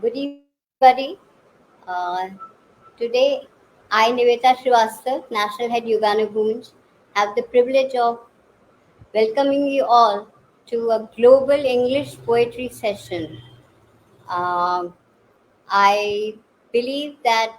Good evening, everybody. Uh, Today, I, Niveta Srivastav, National Head Yuganugoonj, have the privilege of welcoming you all to a global English poetry session. Um, I believe that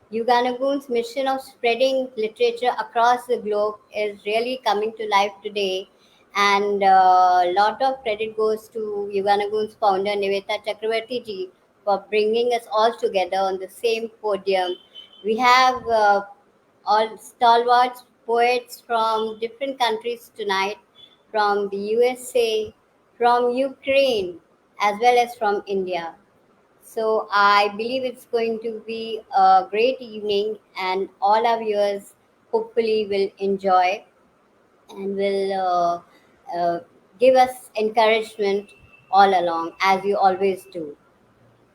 Yuganugoon's mission of spreading literature across the globe is really coming to life today. And a lot of credit goes to Yuganugoon's founder, Niveta Chakravarti ji, for bringing us all together on the same podium. We have all stalwart poets from different countries tonight, from the USA, from Ukraine, as well as from India. So I believe it's going to be a great evening, and all our viewers hopefully will enjoy and will give us encouragement all along, as you always do.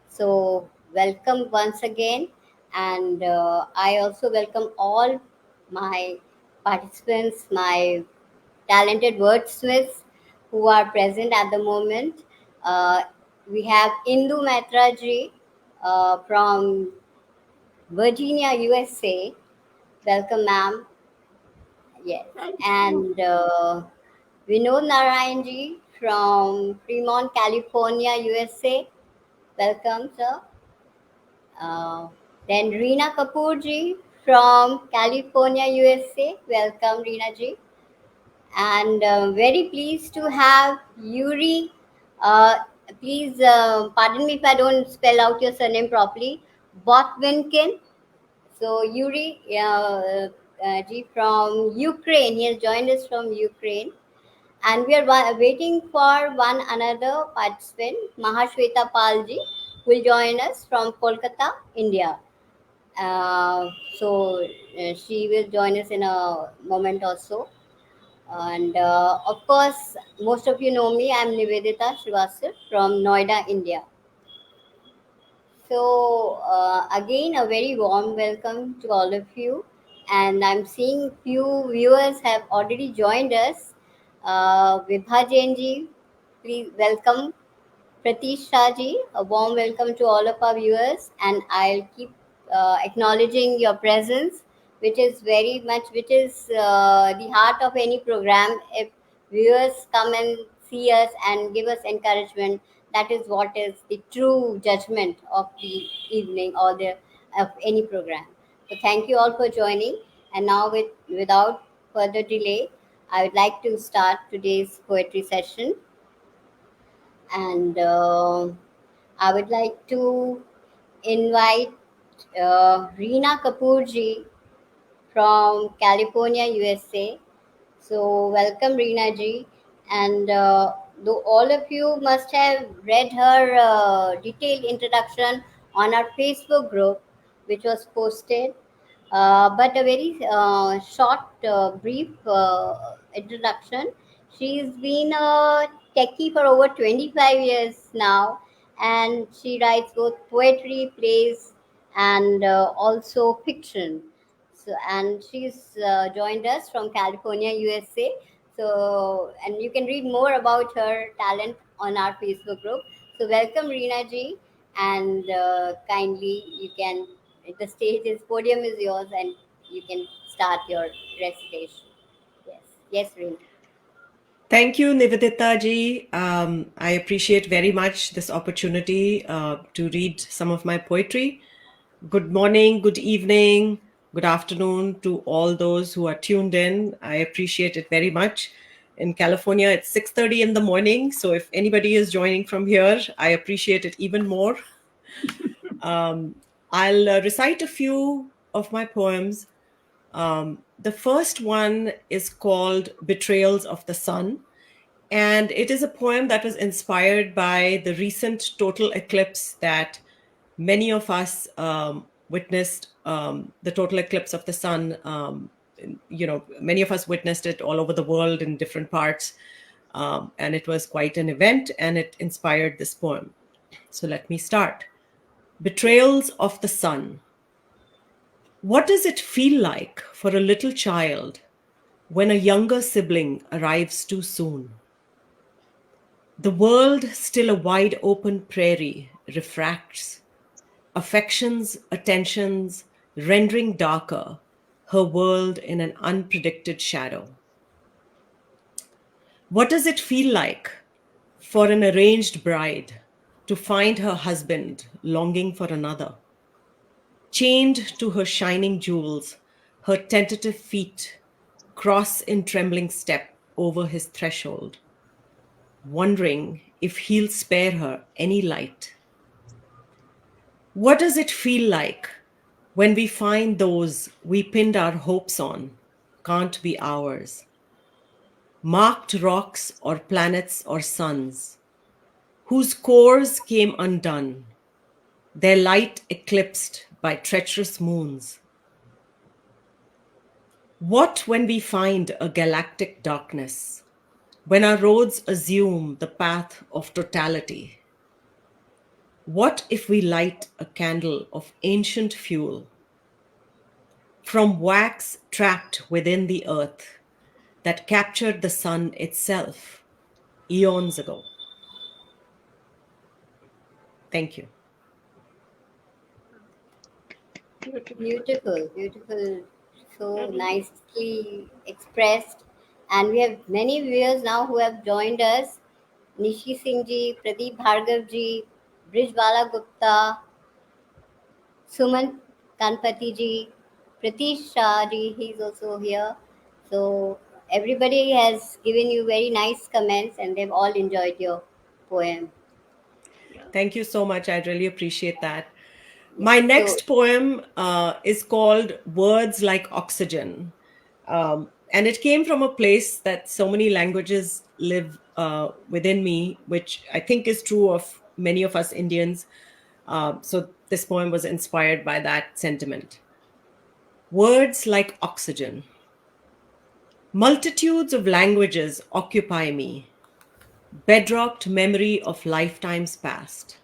So, welcome once again, and I also welcome all my participants, my talented wordsmiths who are present at the moment. Uh, we have Indu Maitraji from Virginia, USA. Welcome, ma'am. Yes. Thank you. And Vinod Narayanji from Fremont, California, USA. Welcome, sir. Uh, then Reena Kapoorji from California, USA. Welcome, Reena ji. And very pleased to have Yuri. Uh, Please pardon me if I don't spell out your surname properly. Botvinkin. So Yuri ji from Ukraine. He has joined us from Ukraine. And we are waiting for one another participant, Mahashweta Palji, who will join us from Kolkata, India. So she will join us in a moment or so. And of course, most of you know me. I'm Nivedita Srivastava from Noida, India. So again, a very warm welcome to all of you. And I'm seeing few viewers have already joined us. Vibha Jain ji, please welcome. Pratish Shahji, a warm welcome to all of our viewers, and I'll keep acknowledging your presence, which is the heart of any program. If viewers come and see us and give us encouragement, that is what is the true judgment of the evening or the of any program. So thank you all for joining, and now without further delay, I would like to start today's poetry session, and I would like to invite Reena Kapoorji from California, USA. So, welcome, Reena ji. And though all of you must have read her detailed introduction on our Facebook group, which was posted, but a very short, brief introduction. She's been a techie for over 25 years now, and she writes both poetry, plays, and also fiction. So, and she's joined us from California, USA. So, and you can read more about her talent on our Facebook group. So, welcome, Reena ji, and kindly you can. The stage is podium is yours, and you can start your recitation. Yes, yes, Reena. Thank you, Nivedita ji. I appreciate very much this opportunity to read some of my poetry. Good morning, good evening, good afternoon to all those who are tuned in. I appreciate it very much. In California, it's 6:30 in the morning, so if anybody is joining from here, I appreciate it even more. I'll recite a few of my poems. The first one is called Betrayals of the Sun. And it is a poem that was inspired by the recent total eclipse that many of us witnessed, the total eclipse of the sun. Many of us witnessed it all over the world in different parts. And it was quite an event, and it inspired this poem. So let me start. Betrayals of the Sun. What does it feel like for a little child when a younger sibling arrives too soon? The world still a wide open prairie, refracts, affections, attentions, rendering darker her world in an unpredicted shadow. What does it feel like for an arranged bride to find her husband longing for another? Chained to her shining jewels, her tentative feet cross in trembling step over his threshold, wondering if he'll spare her any light. What does it feel like when we find those we pinned our hopes on can't be ours? Marked rocks or planets or suns, whose cores came undone, their light eclipsed by treacherous moons. What when we find a galactic darkness, when our roads assume the path of totality? What if we light a candle of ancient fuel from wax trapped within the earth that captured the sun itself eons ago? Thank you. Beautiful. Beautiful, beautiful, so nicely expressed. And we have many viewers now who have joined us. Nishi Singh ji, Pradeep Bhargav ji, Brijbala Gupta, Suman Kanpati ji, Pratish Shah ji, he's also here. So everybody has given you very nice comments and they've all enjoyed your poem. Yeah. Thank you so much. I really appreciate that. Yeah. My So next poem is called Words Like Oxygen. And it came from a place that so many languages live within me, which I think is true of many of us Indians. So this poem was inspired by that sentiment. Words like oxygen. Multitudes of languages occupy me, bedrocked memory of lifetimes past.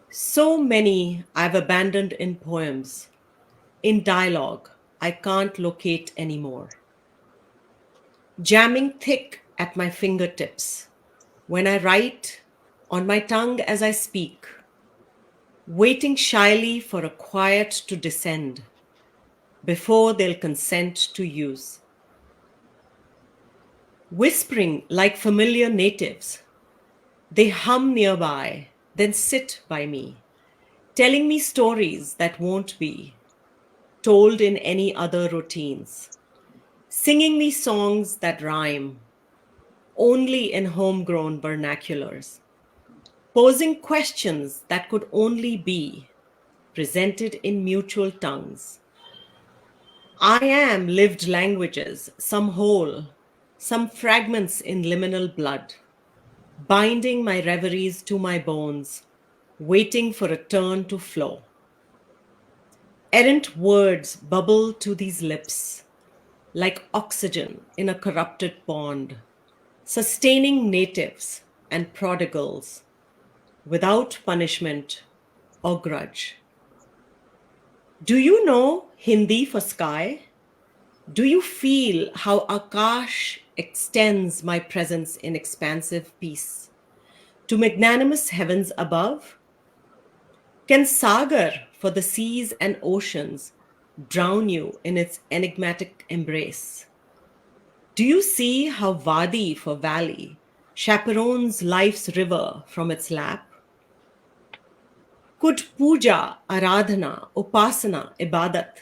So many I've abandoned in poems, in dialogue I can't locate anymore, jamming thick at my fingertips when I write, on my tongue as I speak, waiting shyly for a quiet to descend before they'll consent to use. Whispering like familiar natives, they hum nearby, then sit by me, telling me stories that won't be told in any other routines, singing me songs that rhyme only in homegrown vernaculars, posing questions that could only be presented in mutual tongues. I am lived languages, some whole, some fragments in liminal blood, binding my reveries to my bones, waiting for a turn to flow. Errant words bubble to these lips like oxygen in a corrupted pond, sustaining natives and prodigals without punishment or grudge. Do you know Hindi for sky? Do you feel how Akash extends my presence in expansive peace to magnanimous heavens above? Can Sagar for the seas and oceans drown you in its enigmatic embrace? Do you see how Wadi for valley chaperones life's river from its lap? Could puja, aradhana, upasana, ibadat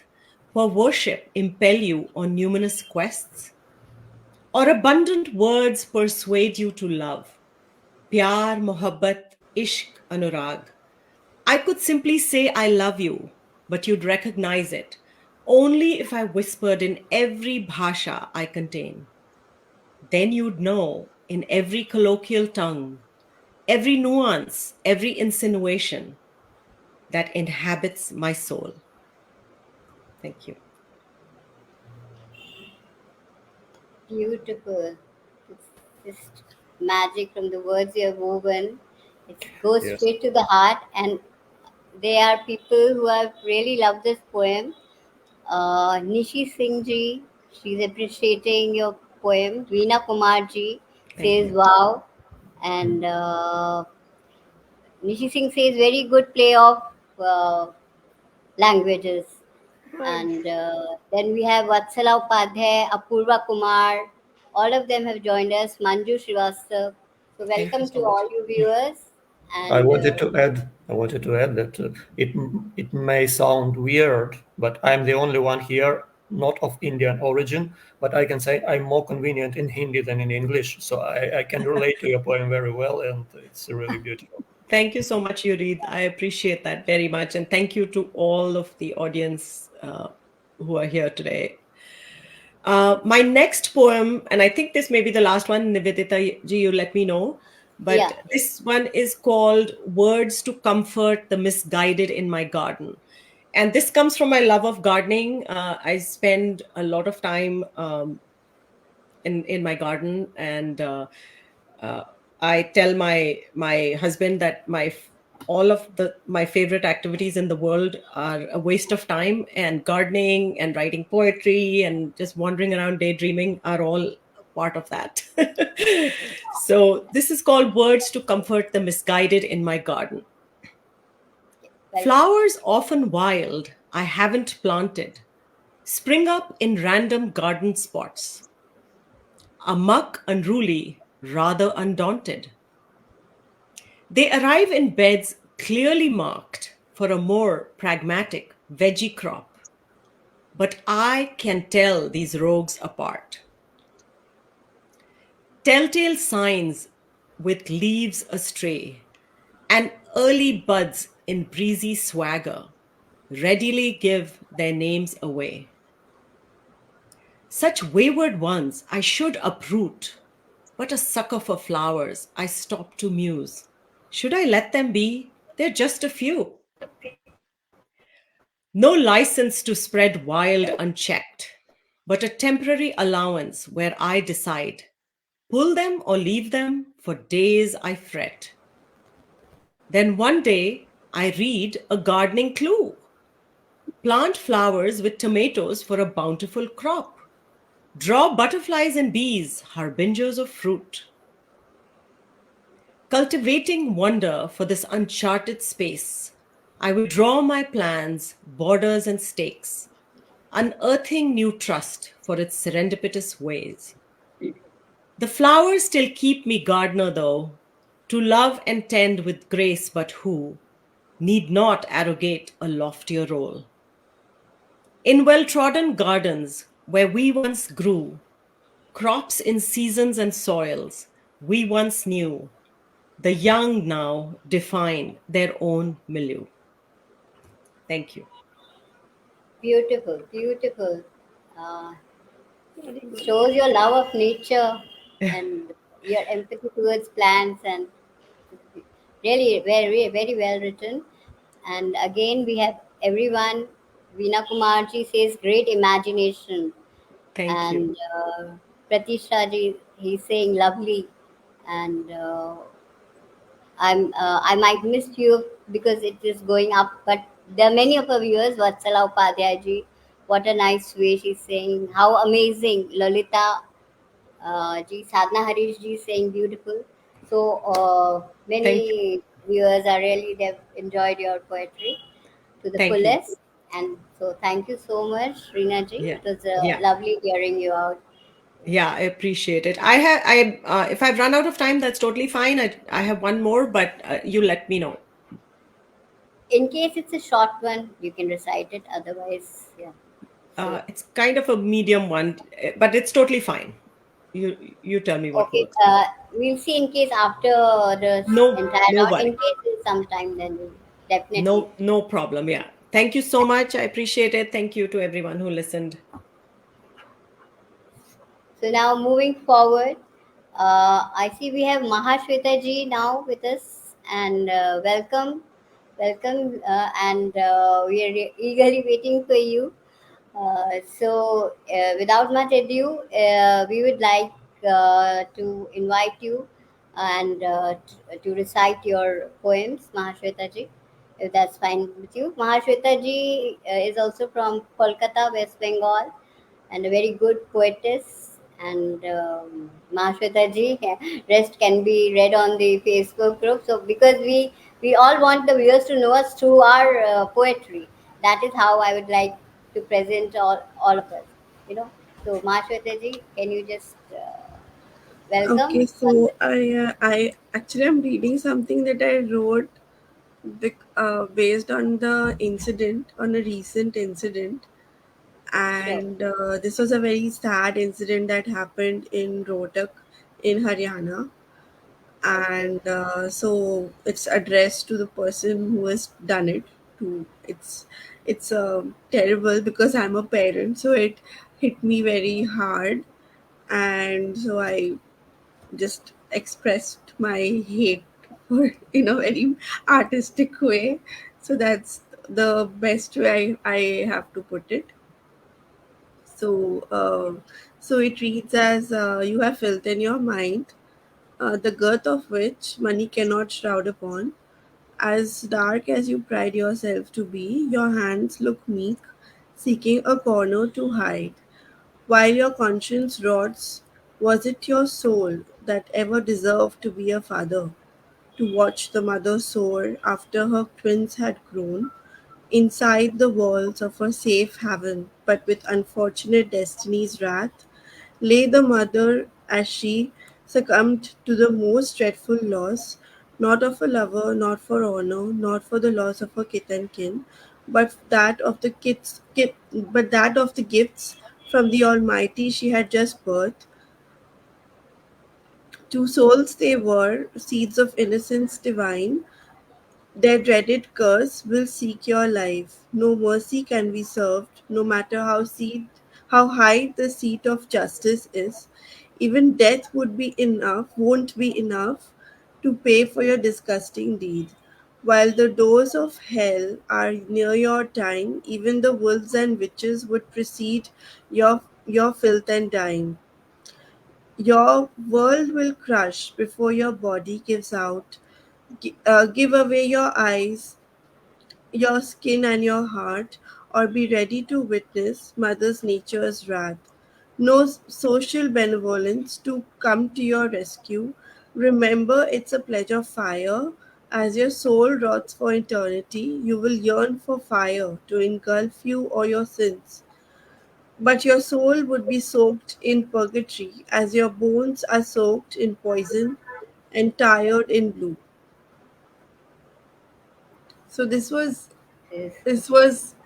for worship impel you on numerous quests? Or abundant words persuade you to love? Pyar, mohabbat, ishq, anurag. I could simply say I love you, but you'd recognize it only if I whispered in every bhasha I contain. Then you'd know in every colloquial tongue, every nuance, every insinuation that inhabits my soul. Thank you. beautiful. It's just magic from the words you have woven. It goes Yes. straight to the heart, and there are people who have really loved this poem. Nishi Singh ji, she's appreciating your poem. Veena Kumar ji Thank says you. wow, and Nishi Singh says very good play of uh, languages. Right. And then we have Vatsala Upadhyay, Apurva Kumar. All of them have joined us. Manju Srivastav. So Thank you welcome so to much. all you viewers. I And wanted to add. I wanted to add that it may sound weird, but I'm the only one here not of Indian origin. But I can say I'm more convenient in Hindi than in English, so I can relate to your poem very well, and it's really beautiful. Thank you so much, Yurid. I appreciate that very much. And thank you to all of the audience who are here today. My next poem, and I think this may be the last one, Nivedita ji, you let me know. But yeah, this one is called Words to Comfort the Misguided in My Garden. And this comes from my love of gardening. I spend a lot of time in my garden, and uh, I tell my husband that all of the my favorite activities in the world are a waste of time, and gardening and writing poetry and just wandering around daydreaming are all part of that. So this is called Words to Comfort the Misguided in My Garden. welcome. Flowers often wild I haven't planted spring up in random garden spots, amok unruly, rather undaunted. They arrive in beds clearly marked for a more pragmatic veggie crop, but I can tell these rogues apart. Telltale signs with leaves astray and early buds in breezy swagger readily give their names away. Such wayward ones I should uproot, but a sucker for flowers I stop to muse. Should I let them be? They're just a few. No license to spread wild unchecked, but a temporary allowance where I decide. Pull them or leave them, for days I fret. Then one day I read a gardening clue. Plant flowers with tomatoes for a bountiful crop. Draw butterflies and bees, harbingers of fruit. Cultivating wonder for this uncharted space, I would draw my plans, borders, and stakes, unearthing new trust for its serendipitous ways. The flowers still keep me gardener, though, to love and tend with grace, but who need not arrogate a loftier role. In well trodden gardens where we once grew, crops in seasons and soils we once knew, the young now define their own milieu. Thank you. Beautiful, beautiful. Uh, Very good. Shows your love of nature and your empathy towards plants, and really very, very well written. And again, we have everyone. Veena Kumarji says great imagination, Thank you. and Pratisha ji, he's saying lovely, and I might miss you because it is going up, but there are many of our viewers. Vatsala Upadhyay ji, what a nice way she's saying. How amazing, Lolita ji, Sadhna Harish ji saying beautiful. So Thank you. many viewers are really they've enjoyed your poetry to the Thank you. fullest, and so thank you so much, Reena ji. Yeah. It was Yeah. lovely hearing you out. Yeah, I appreciate it. If I've run out of time, that's totally fine. I have one more, but you let me know. In case it's a short one, you can recite it. Otherwise, yeah. So It's kind of a medium one, but it's totally fine. You tell me what okay, works best. we'll see in case after the No, entire no round. In worry. case it's sometime, then we'll definitely. No problem. Yeah. Thank you so much. I appreciate it. Thank you to everyone who listened. So now moving forward, I see we have Mahashweta ji now with us, and welcome, welcome, and we are eagerly waiting for you. Without much ado, we would like to invite you and to recite your poems, Mahashweta ji, if that's fine with you. Mahashweta ji is also from Kolkata, West Bengal, and a very good poetess. And Mahashweta ji, rest can be read on the Facebook group. So because we We all want the viewers to know us through our poetry. That is how I would like to present all of us. You know. So, Mashweta ji, can you just welcome? Okay, so I actually am reading something that I wrote based on the incident, on a recent incident, Sure. and this was a very sad incident that happened in Rohtak in Haryana, Okay. and so it's addressed to the person who has done it. To it's terrible because I'm a parent, so it hit me very hard, and so I just expressed my hate for in a very artistic way. So that's the best way I have to put it. So so it reads as you have filth in your mind, the girth of which money cannot shroud upon. As dark as you pride yourself to be, your hands look meek, seeking a corner to hide. While your conscience rots, was it your soul that ever deserved to be a father? To watch the mother soar after her twins had grown inside the walls of a safe haven, but with unfortunate destiny's wrath, lay the mother as she succumbed to the most dreadful loss, not of a lover, not for honor, not for the loss of her kith and kin, but that of the but that of the gifts from the Almighty she had just birthed. Two souls they were, seeds of innocence divine. Their dreaded curse will seek your life. No mercy can be served, no matter how high the seat of justice is. Even death won't be enough to pay for your disgusting deed. While the doors of hell are near your time, even the wolves and witches would precede your filth and dime. Your world will crush before your body gives out. Give away your eyes, your skin, and your heart, or be ready to witness Mother's Nature's wrath. No social benevolence to come to your rescue. Remember, it's a pledge of fire. As your soul rots for eternity, you will yearn for fire to engulf you or your sins. But your soul would be soaked in purgatory as your bones are soaked in poison and tired in blue. So Yes.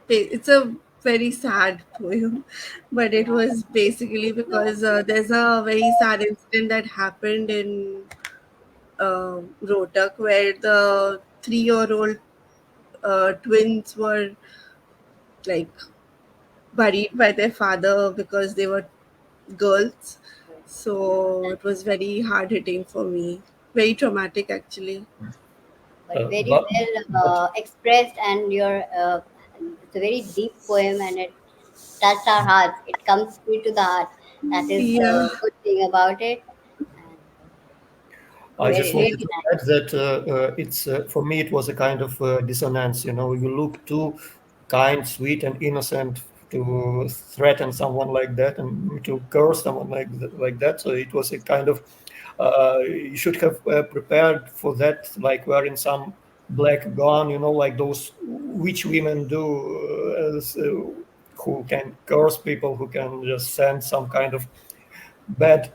it's a very sad poem, but it Yeah. was basically No. because there's a very sad incident that happened in Rohtak where the 3-year-old twins were like buried by their father because they were girls. Yeah. So it was very hard hitting for me, very traumatic actually. But very But well but expressed, and your it's a very deep poem, and it touched our hearts. It comes straight to the heart. That is Yeah. the good thing about it, and I very just really wanted to nice. add that it's for me it was a kind of dissonance. You know, you look too kind, sweet, and innocent to threaten someone like that and to curse someone like that. So it was a kind of you should have prepared for that, like wearing some black gown. You know, like those witch women do, who can curse people, who can just send some kind of bad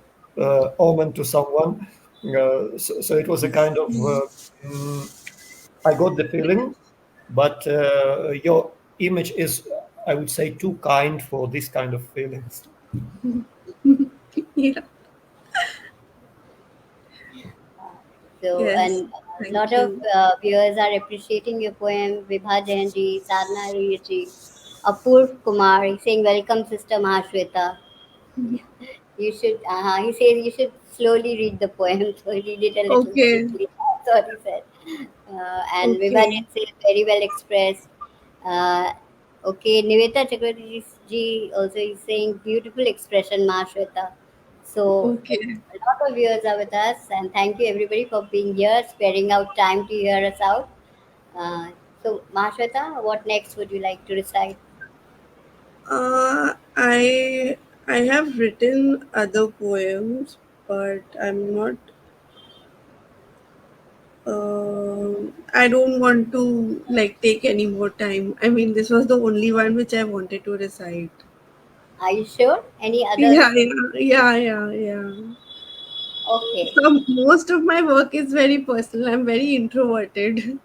omen to someone. So it was a kind of mm, I got the feeling, but your image is, I would say, too kind for this kind of feelings. Yeah. So, Yes. and a lot Thank of you. viewers are appreciating your poem. Vibha Jainji, Sadhna Riyaji, Apurv Kumar, he's saying, welcome, Sister Mahashweta. You should, he says you should slowly read the poem, so read it a little Okay. quickly. Sorry, sir. And Okay. Vibhajan says very well expressed. Uh, okay, Niveta Chakravarti ji also is saying beautiful expression, Mahashweta. So Okay. a lot of viewers are with us, and thank you everybody for being here, sparing out time to hear us out. Uh, so, Mahashweta, what next would you like to recite? Uh, I I have written other poems, but I'm not I don't want to like take any more time. I mean, this was the only one which I wanted to recite. Are you sure? Any others? Yeah, yeah. Okay. So most of my work is very personal. I'm very introverted.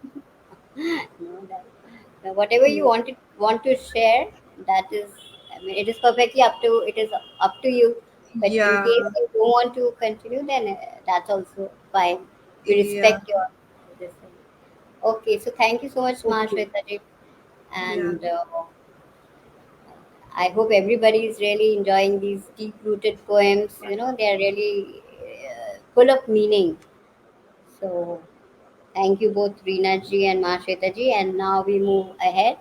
No, whatever you want to share, that is, I mean, it is perfectly up to, it is up to you. But in Yeah, case you don't want to continue, then that's also fine. We yeah. respect your this thing. Okay, so thank you so much, Okay. Mahashweta ji, Yeah. and I hope everybody is really enjoying these deep-rooted poems. You know, they are really full of meaning. So thank you both, Reena ji and Mahashweta ji, and now we move ahead.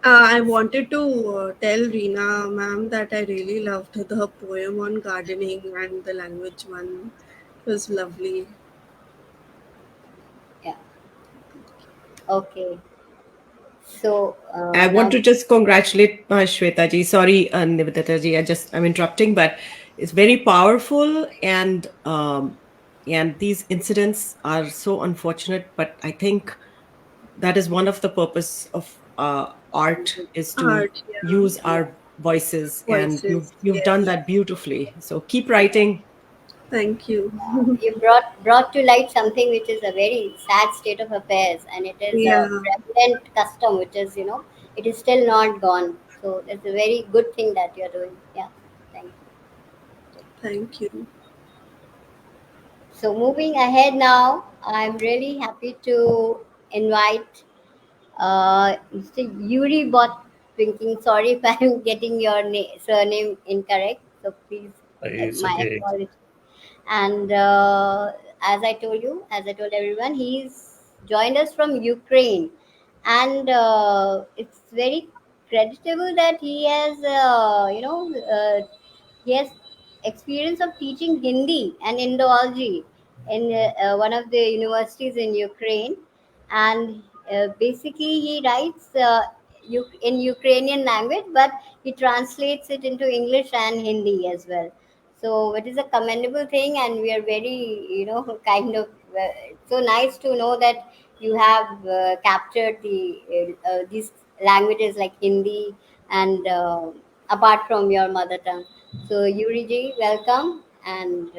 I wanted to tell Reena ma'am that I really loved the poem on gardening and the language one. It was lovely. Yeah. Okay. So I want now, to just congratulate Shweta ji. Sorry, Nivedita ji, I'm interrupting, but it's very powerful, and these incidents are so unfortunate. But I think that is one of the purpose of art, is to Art, yeah. use yeah, our voices, and Voices, you've done yes. that beautifully. So keep writing. Thank you. you brought to light something which is a very sad state of affairs, and it is a Yeah, prevalent custom, which is, it is still not gone. So it's a very good thing that you're doing. Yeah. Thank you. thank you. So moving ahead now, I'm really happy to invite Mr. Yuri Bot Thinking. Sorry if I'm getting your surname incorrect. So please, It's my okay. apologies. And as I told everyone, he's joined us from Ukraine, and it's very creditable that he has, he has experience of teaching Hindi and Indology in one of the universities in Ukraine, and basically he writes in Ukrainian language, but he translates it into English and Hindi as well. So it is a commendable thing, and we are very, kind of, it's so nice to know that you have captured these languages like Hindi and apart from your mother tongue. So Yuri ji, welcome, and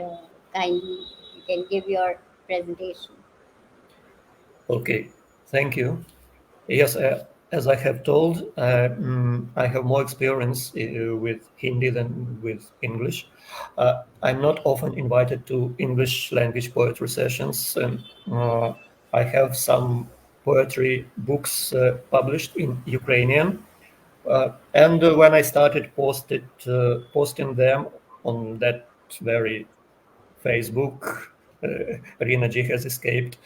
kindly you can give your presentation. Okay, thank you. Yes, as I have told, I have more experience with Hindi than with English. I'm not often invited to English language poetry sessions, and I have some poetry books published in Ukrainian. And when I started posting them on that very Facebook, Rina G has escaped.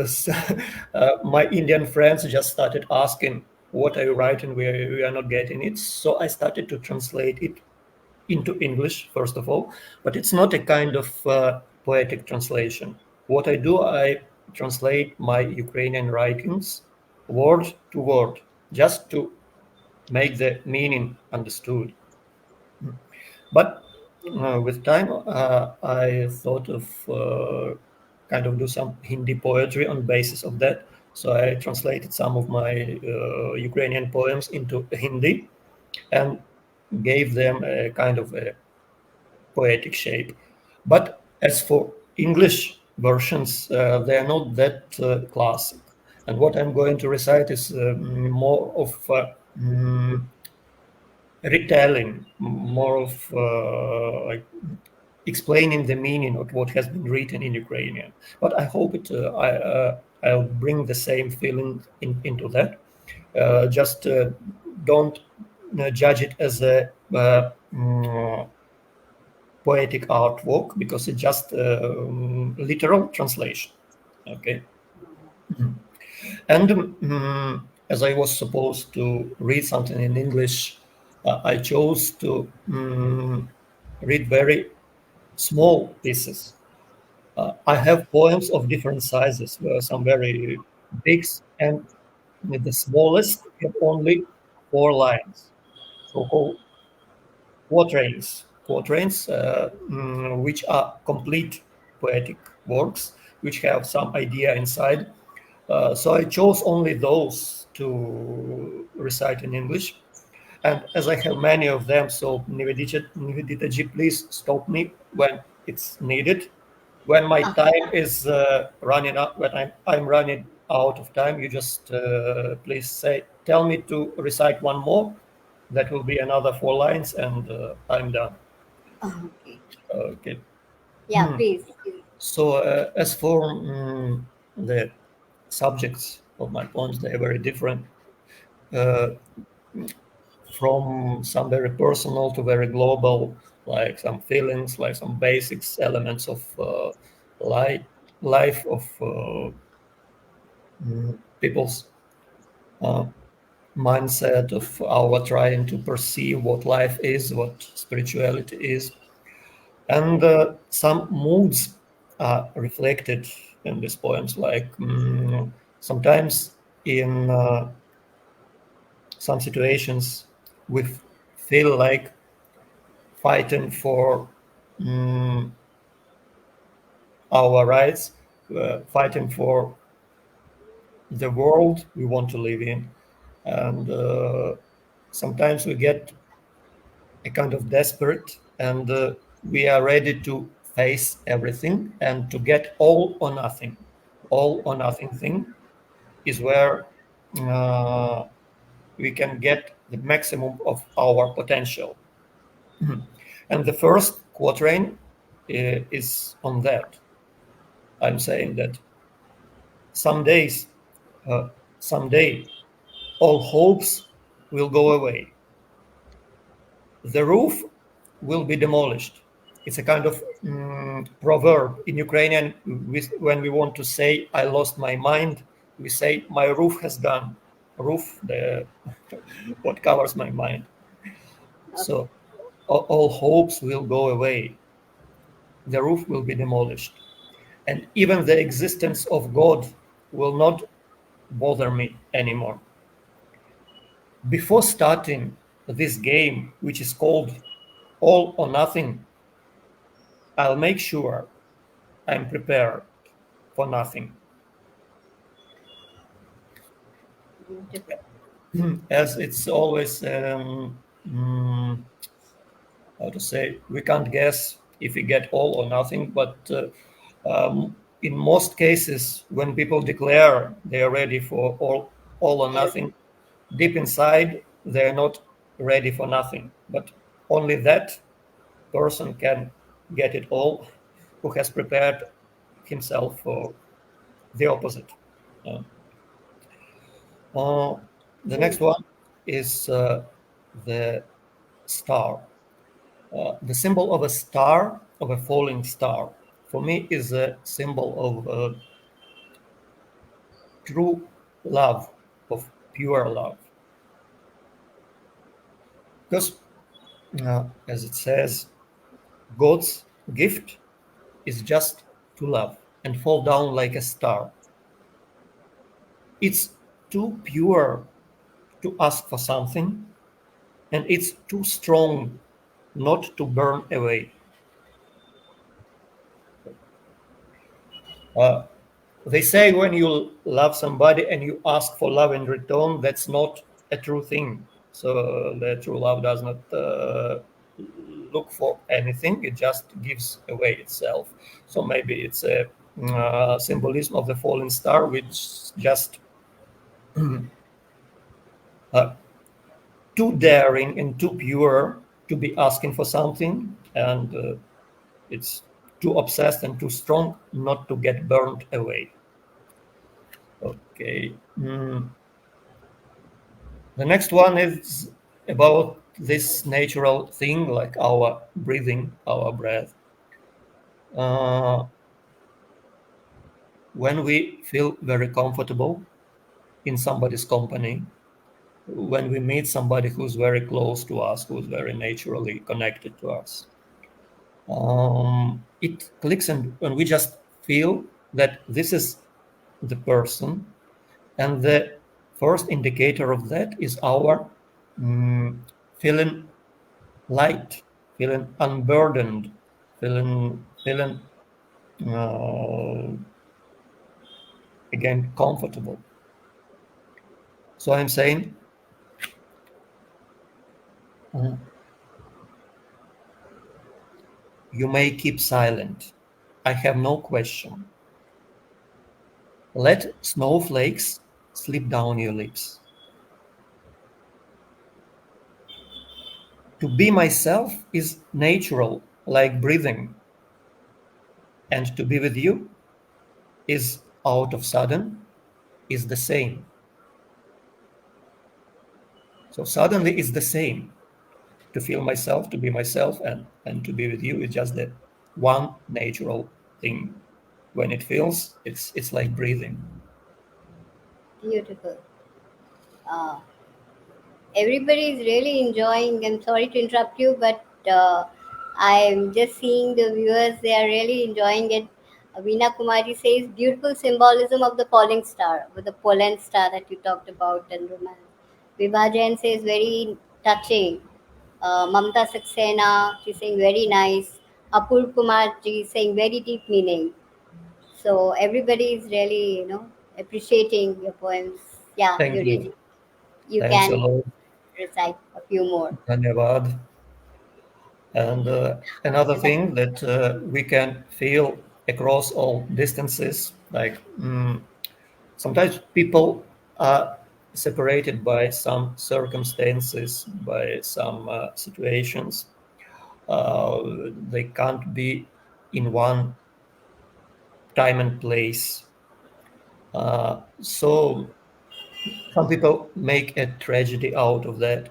So, my Indian friends just started asking, "What are you writing? We are not getting it." So I started to translate it into English, first of all, but it's not a kind of poetic translation. What I do, I translate my Ukrainian writings word to word, just to make the meaning understood. But with time, I thought of kind of do some Hindi poetry on basis of that. So I translated some of my Ukrainian poems into Hindi and gave them a kind of a poetic shape. But as for English versions, they are not that classic. And what I'm going to recite is more of retelling, more of like explaining the meaning of what has been written in Ukrainian. But I hope I'll bring the same feeling into that. Just don't judge it as a poetic artwork because it's just literal translation. Okay. And as I was supposed to read something in English, I chose to read very small pieces. I have poems of different sizes, some very big, and the smallest have only 4 lines, so-called quatrains, which are complete poetic works, which have some idea inside. So I chose only those to recite in English. And as I have many of them, so Nivedita ji, please stop me when it's needed. When my time is running out, when I'm running out of time, you just please tell me to recite one more. That will be another 4 lines, and I'm done. Okay. Okay. Yeah, please. So as for the subjects of my poems, they are very different. Uh, from some very personal to very global, like some feelings, like some basics, elements of life, life of people's uh, mindset, of our trying to perceive what life is, what spirituality is. And some moods are reflected in these poems, like sometimes in some situations we feel like fighting for our rights, fighting for the world we want to live in. And sometimes we get a kind of desperate, and we are ready to face everything and to get all or nothing. All or nothing thing is where uh, we can get the maximum of our potential. And the first quatrain is on that. I'm saying that some days, uh, someday, all hopes will go away. The roof will be demolished. It's a kind of proverb in Ukrainian. When we want to say "I lost my mind," we say "my roof has gone." Roof, the what covers my mind. Okay. So all hopes will go away. The roof will be demolished, and even the existence of God will not bother me anymore. Before starting this game, which is called All or Nothing, I'll make sure I'm prepared for nothing. Beautiful. As it's always, how to say, we can't guess if we get all or nothing, but in most cases, when people declare they are ready for all or Yes. nothing, deep inside, they're not ready for nothing. But only that person can get it all who has prepared himself for the opposite. Uh, uh, the True. next one is the star. The symbol of a star, of a falling star, for me is a symbol of true love, of pure love. Because, as it says, God's gift is just to love and fall down like a star. It's too pure to ask for something, and it's too strong not to burn away. Uh, they say when you love somebody and you ask for love in return, that's not a true thing. So the true love does not look for anything; it just gives away itself. So maybe it's a symbolism of the fallen star, which just uh, too daring and too pure to be asking for something, and it's too obsessed and too strong not to get burned away. Okay. The next one is about this natural thing, like our breathing, our breath. Uh, when we feel very comfortable in somebody's company, when we meet somebody who's very close to us, who's very naturally connected to us, it clicks, and we just feel that this is the person. And the first indicator of that is our feeling light, feeling unburdened, feeling again, comfortable. So I'm saying, uh, you may keep silent. I have no question. Let snowflakes slip down your lips. To be myself is natural, like breathing, and to be with you is out of sudden, is the same. So suddenly it's the same. To feel myself, to be myself, and to be with you is just that one natural thing. When it feels, it's like breathing. Beautiful. Uh, Everybody is really enjoying. I'm sorry to interrupt you, but I'm just seeing the viewers, they are really enjoying it. Veena Kumari says, beautiful symbolism of the falling star, with the pollen star that you talked about and romance. Vibha Jain says, very touching. Mamta Saxena, she's saying, very nice. Apur Kumar ji saying, very deep meaning. So everybody is really, appreciating your poems. Yeah, Thank Yuri ji, you. you Thanks a can lot. recite a few more. Dhanyavad. And another thing that we can feel across all distances, like sometimes people are separated by some circumstances, by some situations. They can't be in one time and place. So some people make a tragedy out of that.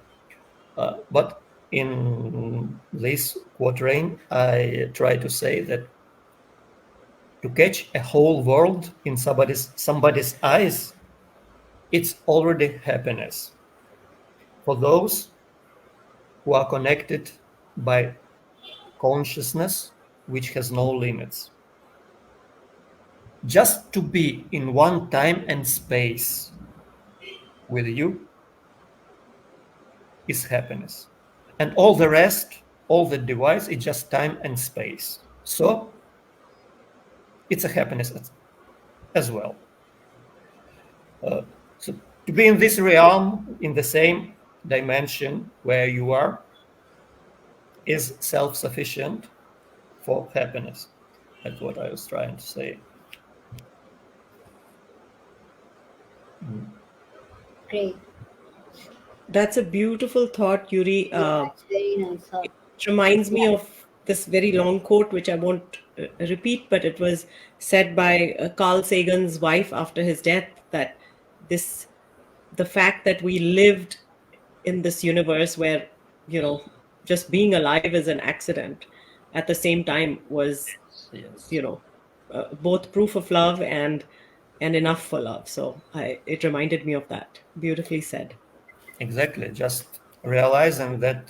But in this quatrain, I try to say that to catch a whole world in somebody's eyes, it's already happiness. For those who are connected by consciousness which has no limits. Just to be in one time and space with you is happiness. And all the rest, all the device is just time and space. So it's a happiness as well. So to be in this realm, in the same dimension where you are, is self-sufficient for happiness. That's what I was trying to say. Mm. Great. That's a beautiful thought, Yuri. Yeah, it's very nice thought. It reminds Yeah, me of this very long quote, which I won't repeat, but it was said by Carl Sagan's wife after his death, that this the fact that we lived in this universe where, you know, just being alive is an accident, at the same time was, Yes, you know, both proof of love and enough for love. So it reminded me of that. Beautifully said. exactly. Just realizing that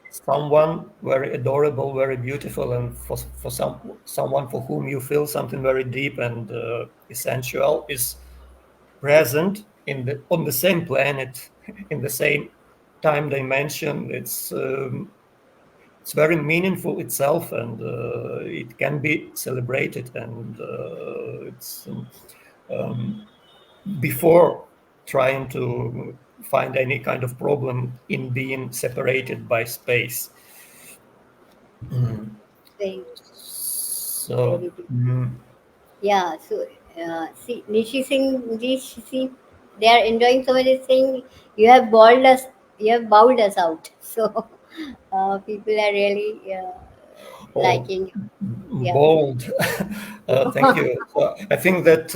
someone very adorable, very beautiful, and for someone for whom you feel something very deep and essential is present in the on the same planet, in the same time dimension. It's very meaningful itself, and it can be celebrated. And it's before trying to find any kind of problem in being separated by space. it's very, So very deep. Yeah, so see, Nishi Singh ji, see, they are enjoying so much. It's saying you have bowled us out. So people are really oh, liking. Yeah, bold. Thank you. So I think that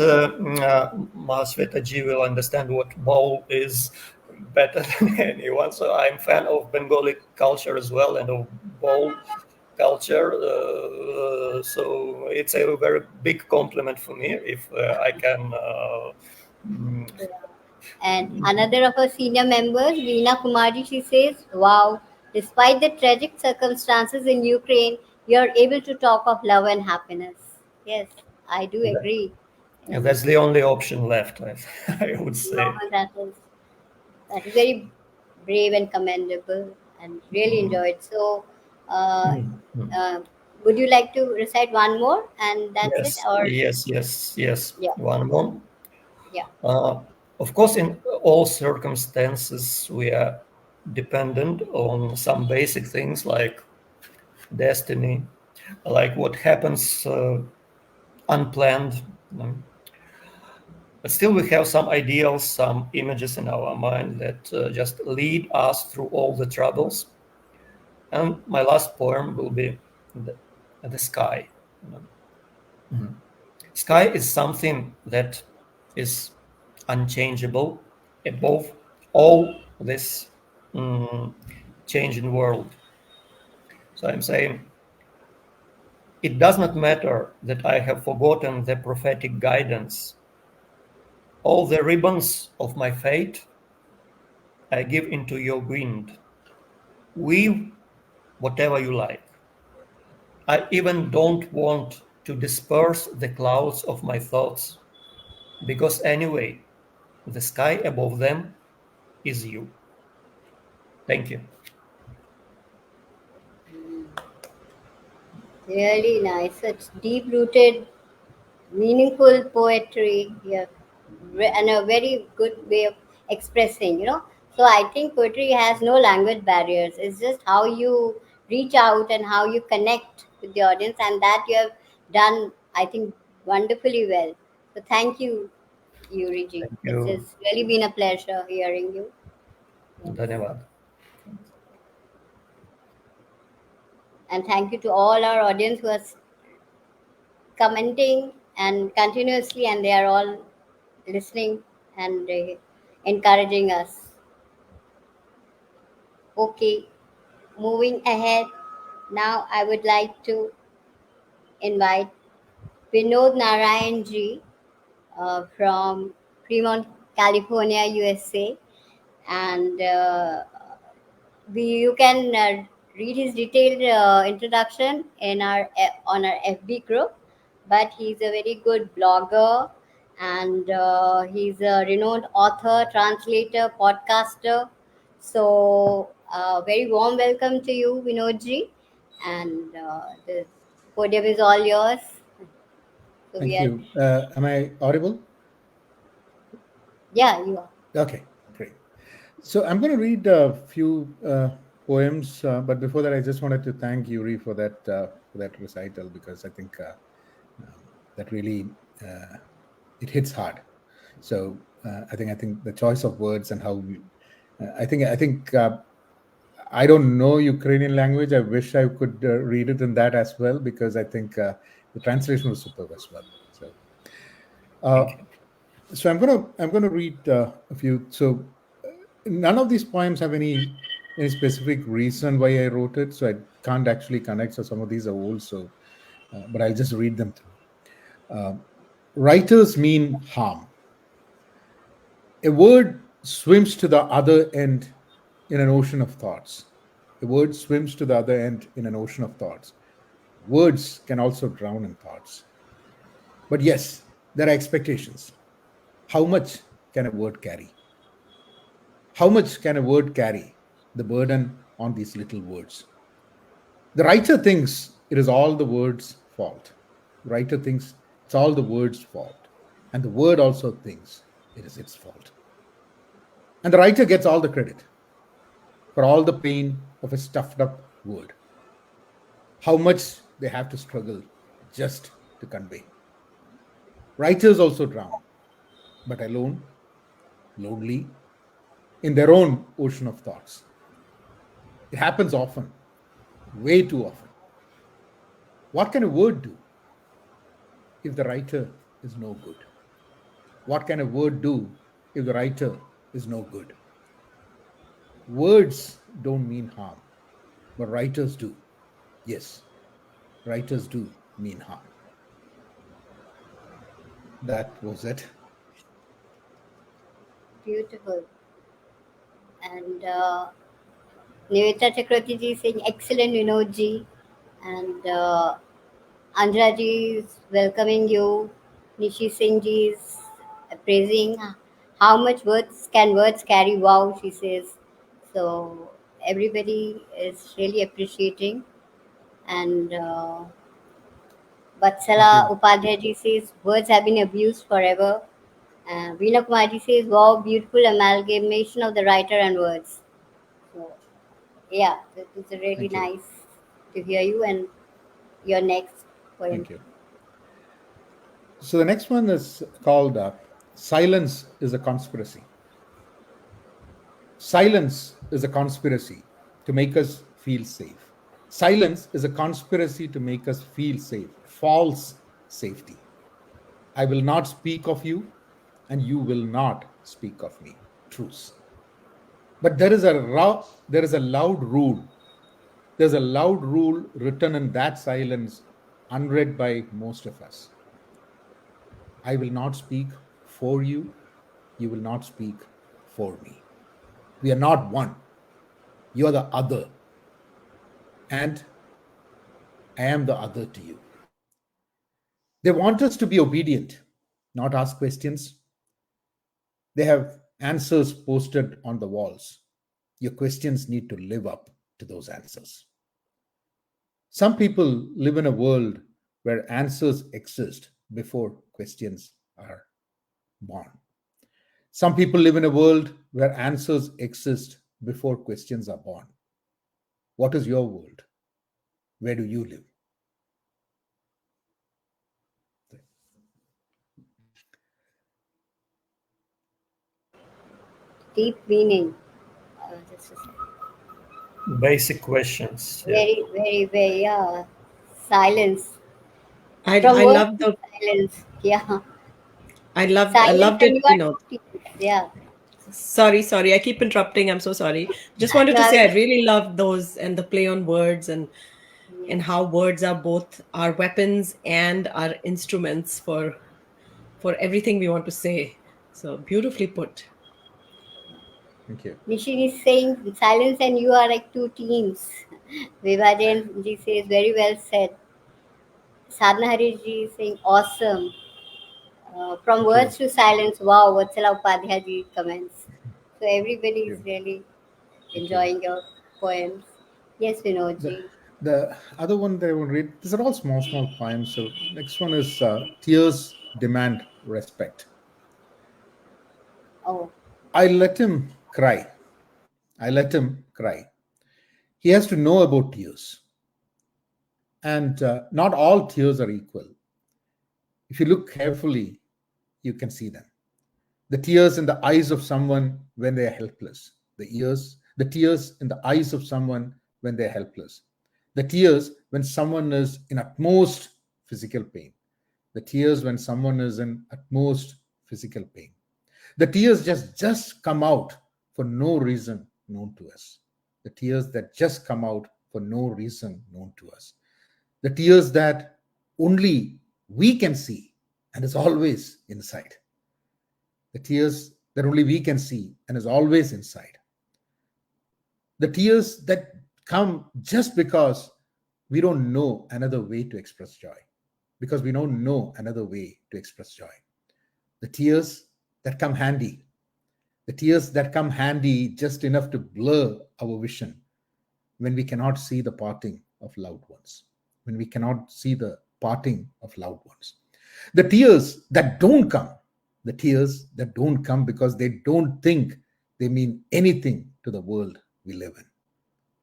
Masveta ji will understand what bowl is better than anyone. So I'm fan of Bengali culture as well and of bowl culture. So it's a very big compliment for me if I can. Mm, yeah. And another of our senior members, Veena Kumari, she says, "Wow, despite the tragic circumstances in Ukraine, you're able to talk of love and happiness." Yes, I do agree. And that's the only option left, I would no, say. that is very brave and commendable, and really enjoyed. So, uh, Mm, mm. uh, Would you like to recite one more and that's it? Yes, Or yes, yes, yes. yeah, One more. yeah. Uh, of course, in all circumstances, we are dependent on some basic things like destiny, like what happens unplanned. But still, we have some ideals, some images in our mind that just lead us through all the troubles. And my last poem will be the sky. You know. Sky is something that is unchangeable above all this mm, changing world. So I'm saying it does not matter that I have forgotten the prophetic guidance. All the ribbons of my fate I give into your wind. Weave whatever you like. I even don't want to disperse the clouds of my thoughts because anyway, the sky above them is you. Thank you. Really nice. Such deep rooted, meaningful poetry here, and a very good way of expressing, you know. So I think poetry has no language barriers. It's just how you reach out and how you connect with the audience, and that you have done, I think, wonderfully well. So thank you, Yuriji. Thank It's you. just really been a pleasure hearing you. Yes. धन्यवाद. And thank you to all our audience who are commenting and continuously, and they are all listening and encouraging us. Okay, moving ahead. Now I would like to invite Vinod Narayan ji from Fremont, California, USA, and you can read his detailed introduction in our on our FB group. But he's a very good blogger, and he's a renowned author, translator, podcaster. So, very warm welcome to you, Vinodji, and the podium is all yours. So we Thank are, you. Am I audible? yeah, you are. Okay, great. So I'm going to read a few poems, but before that, I just wanted to thank Yuri for that recital because I think that really it hits hard. So I think the choice of words and how I think I don't know Ukrainian language. I wish I could read it in that as well because I think the translation was superb as well. So. Uh, Thank you. so I'm gonna read a few. So none of these poems have any specific reason why I wrote it, so I can't actually connect. So some of these are old, so but I'll just read them through. Uh, Writers mean harm. A word swims to the other end in an ocean of thoughts. A word swims to the other end in an ocean of thoughts. Words can also drown in thoughts. But yes, there are expectations. How much can a word carry? How much can a word carry? The burden on these little words. The writer thinks it is all the word's fault. The writer thinks it's all the word's fault. And the word also thinks it is its fault. And the writer gets all the credit for all the pain of a stuffed up word. How much they have to struggle just to convey. Writers also drown, but alone, lonely, in their own ocean of thoughts. It happens often, way too often. What can a word do if the writer is no good? What can a word do if the writer is no good? Words don't mean harm, but writers do. Yes, writers do mean harm. That was it. Beautiful. And Niveta Chakravarti ji saying excellent, Vinodji, and Andra ji is welcoming you. Nishi Singh ji is praising how much words carry. Wow, she says. So everybody is really appreciating. And Thank Vatsala you. Upadhyay says, words have been abused forever. Veena Kumarji says, wow, beautiful amalgamation of the writer and words. So, yeah, it's really Thank you. nice to hear you and your next poem. Thank you. So the next one is called Silence is a Conspiracy. Silence is a conspiracy to make us feel safe. Silence is a conspiracy to make us feel safe. False safety. I will not speak of you, and you will not speak of me. Truce. But there is a loud rule. There's a loud rule written in that silence, unread by most of us. I will not speak for you. You will not speak for me. We are not one. You are the other, and I am the other to you. They want us to be obedient, not ask questions. They have answers posted on the walls. Your questions need to live up to those answers. Some people live in a world where answers exist before questions are born. Some people live in a world where answers exist before questions are born. What is your world? Where do you live? Deep meaning. Just a second. Basic questions. Yeah. Very, very, very, yeah. Silence. From I words love to the silence. Yeah. I Silence loved and it, you are two teams. Yeah. sorry, I keep interrupting. I'm so sorry. Just wanted No, to I say I was, really love those and the play on words and yes. how words are both our weapons and our instruments for everything we want to say. So beautifully put. Thank you. Nishin is saying silence and you are like two teams. Vivajan ji says very well said. Sadhana Harish ji is saying awesome. From Thank you. words to silence, wow, Vatsala Upadhyay ji comments. So everybody Thank is you. really Thank you. enjoying your poems. Yes, Vinod The, ji. the other one that I will read, these are all small, small poems. So next one is Tears Demand Respect. Oh, I let him cry. I let him cry. He has to know about tears. And not all tears are equal. If you look carefully, you can see them. The tears in the eyes of someone when they are helpless. The tears in the eyes of someone when they're helpless. The tears when someone is in utmost physical pain. The tears when someone is in utmost physical pain. The tears just come out for no reason known to us. The tears that just come out for no reason known to us. The tears that only we can see and is always inside. The tears that only we can see and is always inside. The tears that come just because we don't know another way to express joy, because we don't know another way to express joy. The tears that come handy, the tears that come handy just enough to blur our vision when we cannot see the parting of loved ones, when we cannot see the parting of loved ones. The tears that don't come, the tears that don't come because they don't think they mean anything to the world we live in,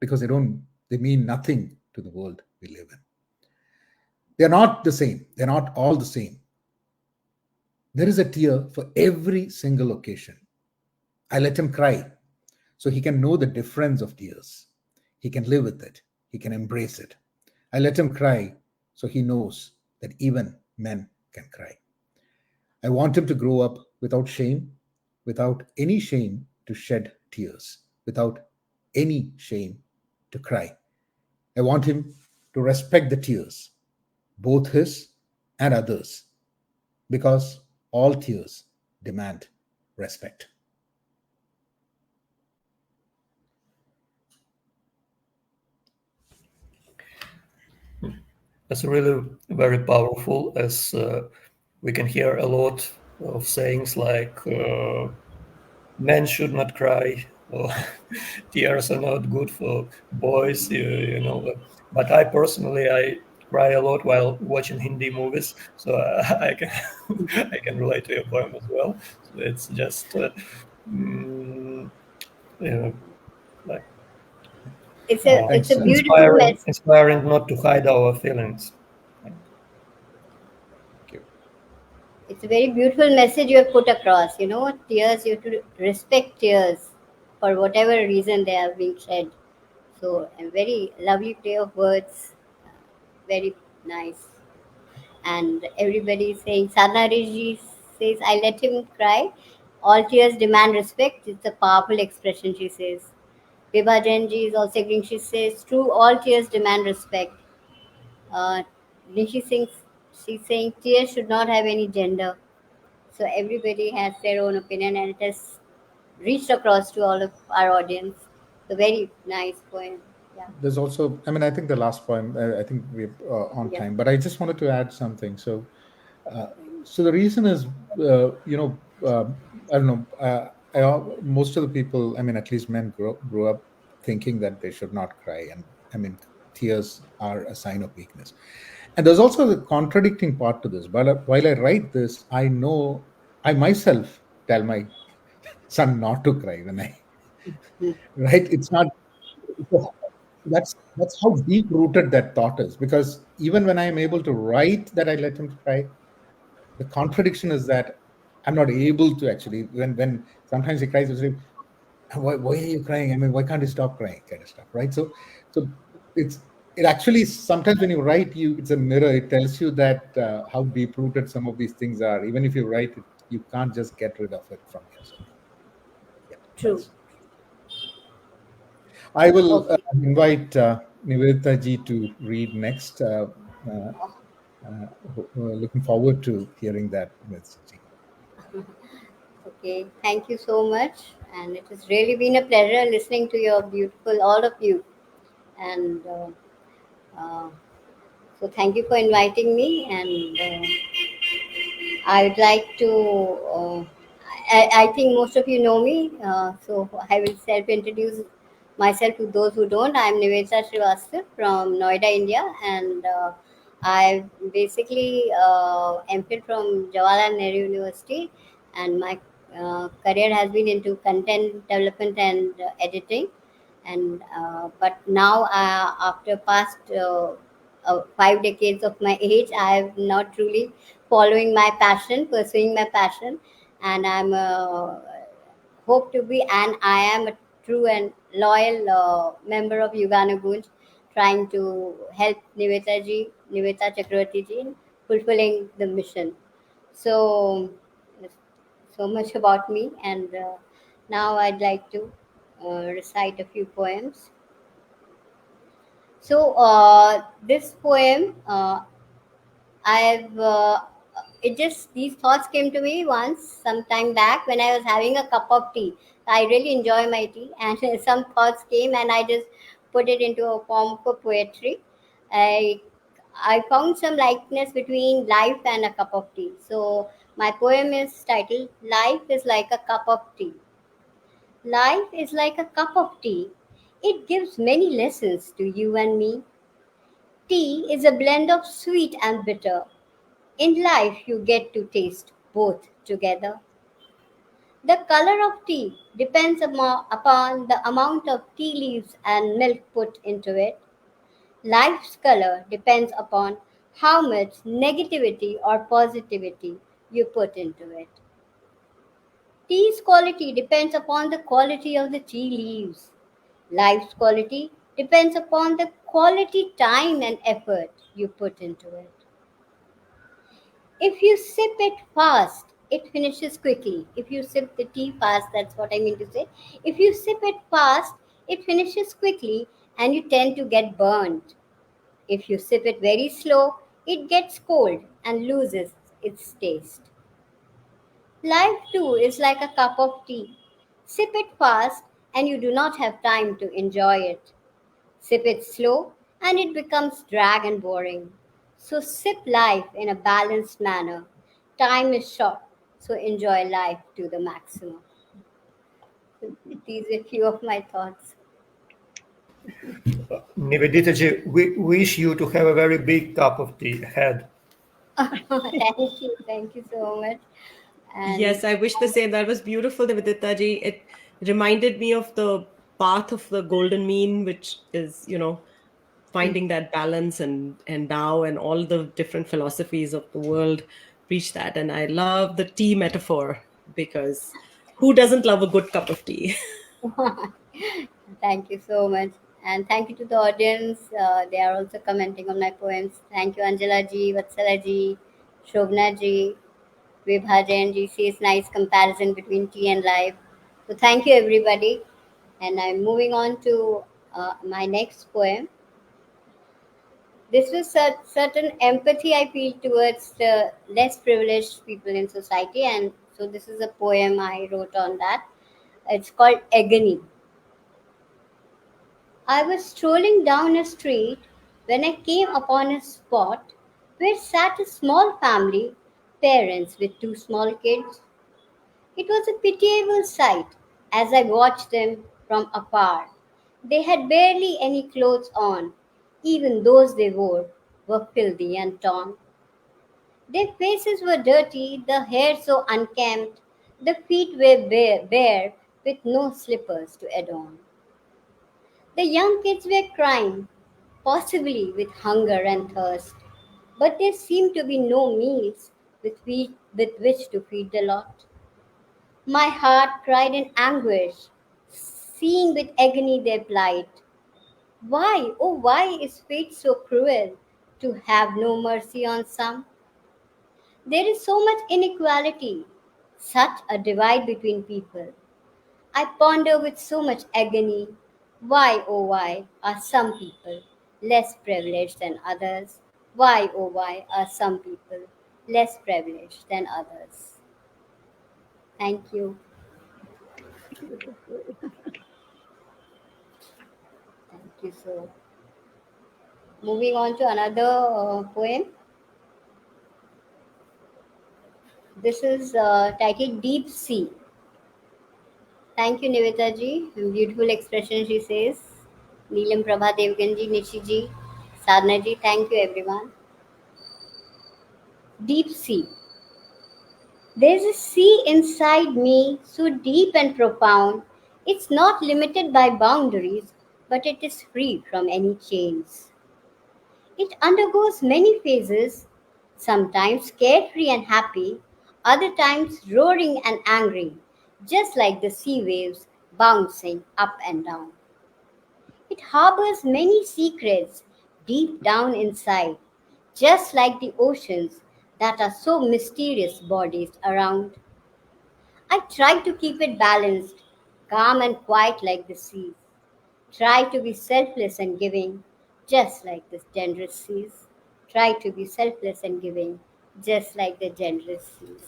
because they mean nothing to the world we live in. They're not the same, they're not all the same. There is a tear for every single occasion. I let him cry so he can know the difference of tears. He can live with it, he can embrace it. I let him cry so he knows that even men can cry. I want him to grow up without shame, without any shame to shed tears, without any shame to cry. I want him to respect the tears, both his and others, because all tears demand respect. That's really very powerful, as we can hear a lot of sayings like men should not cry, or tears are not good for boys, you know. But I personally, I cry a lot while watching Hindi movies, so I can I can relate to your poem as well. So it's just mm, you know, like It's a Thanks. beautiful message. inspiring not to hide our feelings. Thank you. It's a very beautiful message you have put across. You know, tears, you have to respect tears for whatever reason they are being shed. So, a very lovely play of words, very nice. And everybody is saying, Sadhna Riji says, I let him cry. All tears demand respect. It's a powerful expression, she says. Vibha Jainji is also agreeing. She says, true, all tears demand respect. Uh, Nishi Singh, she's saying, tears should not have any gender. So everybody has their own opinion, and it has reached across to all of our audience. So very nice poem. Yeah. There's also, I mean, I think the last poem, I think we're on Yes. time, but I just wanted to add something. Uh, so the reason is, I don't know, most of the people, I mean, at least men grew up thinking that they should not cry. And I mean, tears are a sign of weakness. And there's also the contradicting part to this. But while I write this, I know I myself tell my son not to cry when I, right? It's not, that's how deep rooted that thought is. Because even when I am able to write that I let him cry, the contradiction is that I'm not able to actually, when sometimes he cries, I say, why are you crying? I mean, why can't you stop crying? Kind of stuff, right? So it's it actually sometimes when you write, it's a mirror. It tells you that how deep rooted some of these things are. Even if you write it, you can't just get rid of it from yourself. Yeah, True. I will Okay. invite Nivedita ji to read next. Uh, Looking forward to hearing that, Ms. Ji. Okay. Thank you so much. And it has really been a pleasure listening to your beautiful, all of you. And uh, so thank you for inviting me. And I would like to. I think most of you know me, so I will self-introduce myself to those who don't. I am Nivedita Srivastava from Noida, India, and I basically MPhil from Jawaharlal Nehru University, and my career has been into content development and editing. And but now, after past 5 decades of my age, I am not truly following my passion, pursuing my passion, and I'm hope to be, and I am a true and loyal member of Yuganugoonj, trying to help Niveta Chakravarti ji in fulfilling the mission. So, so much about me, and now I'd like to recite a few poems. So, this poem, I've it just these thoughts came to me once some time back when I was having a cup of tea. I really enjoy my tea, and some thoughts came, and I just put it into a form of poetry. I I found some likeness between life and a cup of tea. So my poem is titled "Life is like a cup of tea." Life is like a cup of tea. It gives many lessons to you and me. Tea is a blend of sweet and bitter. In life, you get to taste both together. The color of tea depends upon the amount of tea leaves and milk put into it. Life's color depends upon how much negativity or positivity you put into it. Tea's quality depends upon the quality of the tea leaves. Life's quality depends upon the quality time and effort you put into it. If you sip it fast, it finishes quickly. If you sip the tea fast, that's what I mean to say. If you sip it fast, it finishes quickly and you tend to get burned. If you sip it very slow, it gets cold and loses its taste. Life too is like a cup of tea. Sip it fast and you do not have time to enjoy it. Sip it slow and it becomes drag and boring. So sip life in a balanced manner. Time is short, so enjoy life to the maximum. So these are few of my thoughts. Niveditaji, we wish you to have a very big cup of tea ahead. Thank you so much. And Yes, I wish the same. That was beautiful, Nivedita ji. It reminded me of the path of the golden mean, which is, finding that balance, and Tao and all the different philosophies of the world preach that. And I love the tea metaphor, because who doesn't love a good cup of tea? thank you so much. And thank you to the audience. They are also commenting on my poems. Thank you, Angela ji, Vatsala ji, Shobna ji, Vibhajan ji. Sees nice comparison between tea and life. So thank you, everybody. And I'm moving on to my next poem. This was certain empathy I feel towards the less privileged people in society, and so this is a poem I wrote on that. It's called Agony. I was strolling down a street when I came upon a spot where sat a small family, parents with two small kids. It was a pitiable sight as I watched them from afar. They had barely any clothes on, even those they wore were filthy and torn. Their faces were dirty, the hair so unkempt, the feet were bare with no slippers to adorn. The young kids were crying, possibly with hunger and thirst, but there seemed to be no meals with which to feed the lot. My heart cried in anguish, seeing with agony their plight. Why, oh, why is fate so cruel to have no mercy on some? There is so much inequality, such a divide between people. I ponder with so much agony why, oh, why are some people less privileged than others? Why, oh, why are some people less privileged than others? Thank you. Thank you. So, moving on to another poem. This is titled Deep Sea. Thank you, Nivita ji. Beautiful expression, she says. Neelam Prabha Devgan ji, Nishi ji, Sadhna ji, thank you, everyone. Deep Sea. There's a sea inside me so deep and profound, it's not limited by boundaries, but it is free from any chains. It undergoes many phases, sometimes carefree and happy, other times roaring and angry, just like the sea waves bouncing up and down. It harbors many secrets deep down inside, just like the oceans that are so mysterious bodies around. I try to keep it balanced, calm and quiet like the seas. Try to be selfless and giving, just like the generous seas. Try to be selfless and giving, just like the generous seas.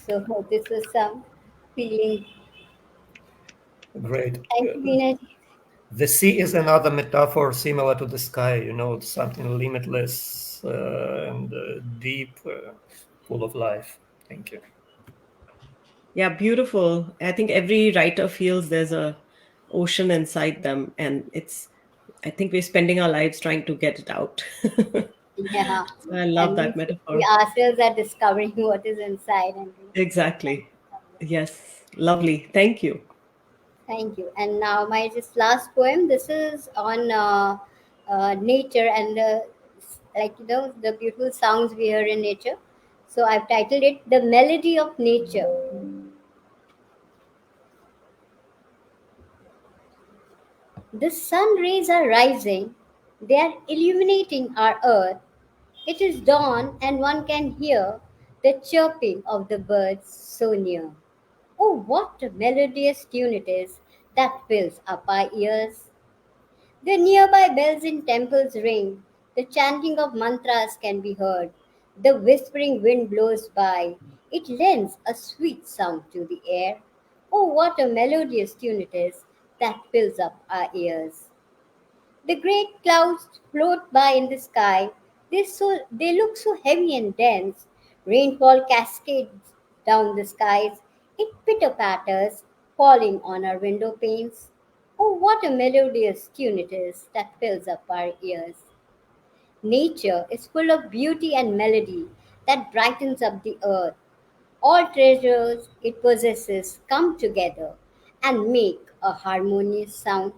So this was some feeling. Great. Thank you, Veena. The sea is another metaphor similar to the sky, something limitless and deep, full of life. Thank you. Yeah, beautiful. I think every writer feels there's a ocean inside them, and I think we're spending our lives trying to get it out. Yeah, So I love and that we metaphor. ourselves are discovering what is inside, and we just want Exactly. to discover. Yes. Lovely. Thank you. Thank you. And now my just last poem. This is on nature and the beautiful sounds we hear in nature. So I've titled it "The Melody of Nature." The sun rays are rising. They are illuminating our earth. It is dawn, and one can hear the chirping of the birds so near. Oh, what a melodious tune it is that fills up our ears. The nearby bells in temples ring. The chanting of mantras can be heard. The whispering wind blows by. It lends a sweet sound to the air. Oh, what a melodious tune it is that fills up our ears. The great clouds float by in the sky. They look so heavy and dense. Rainfall cascades down the skies. It pitter patters, falling on our window panes. Oh, what a melodious tune it is that fills up our ears. Nature is full of beauty and melody that brightens up the earth. All treasures it possesses come together and make a harmonious sound.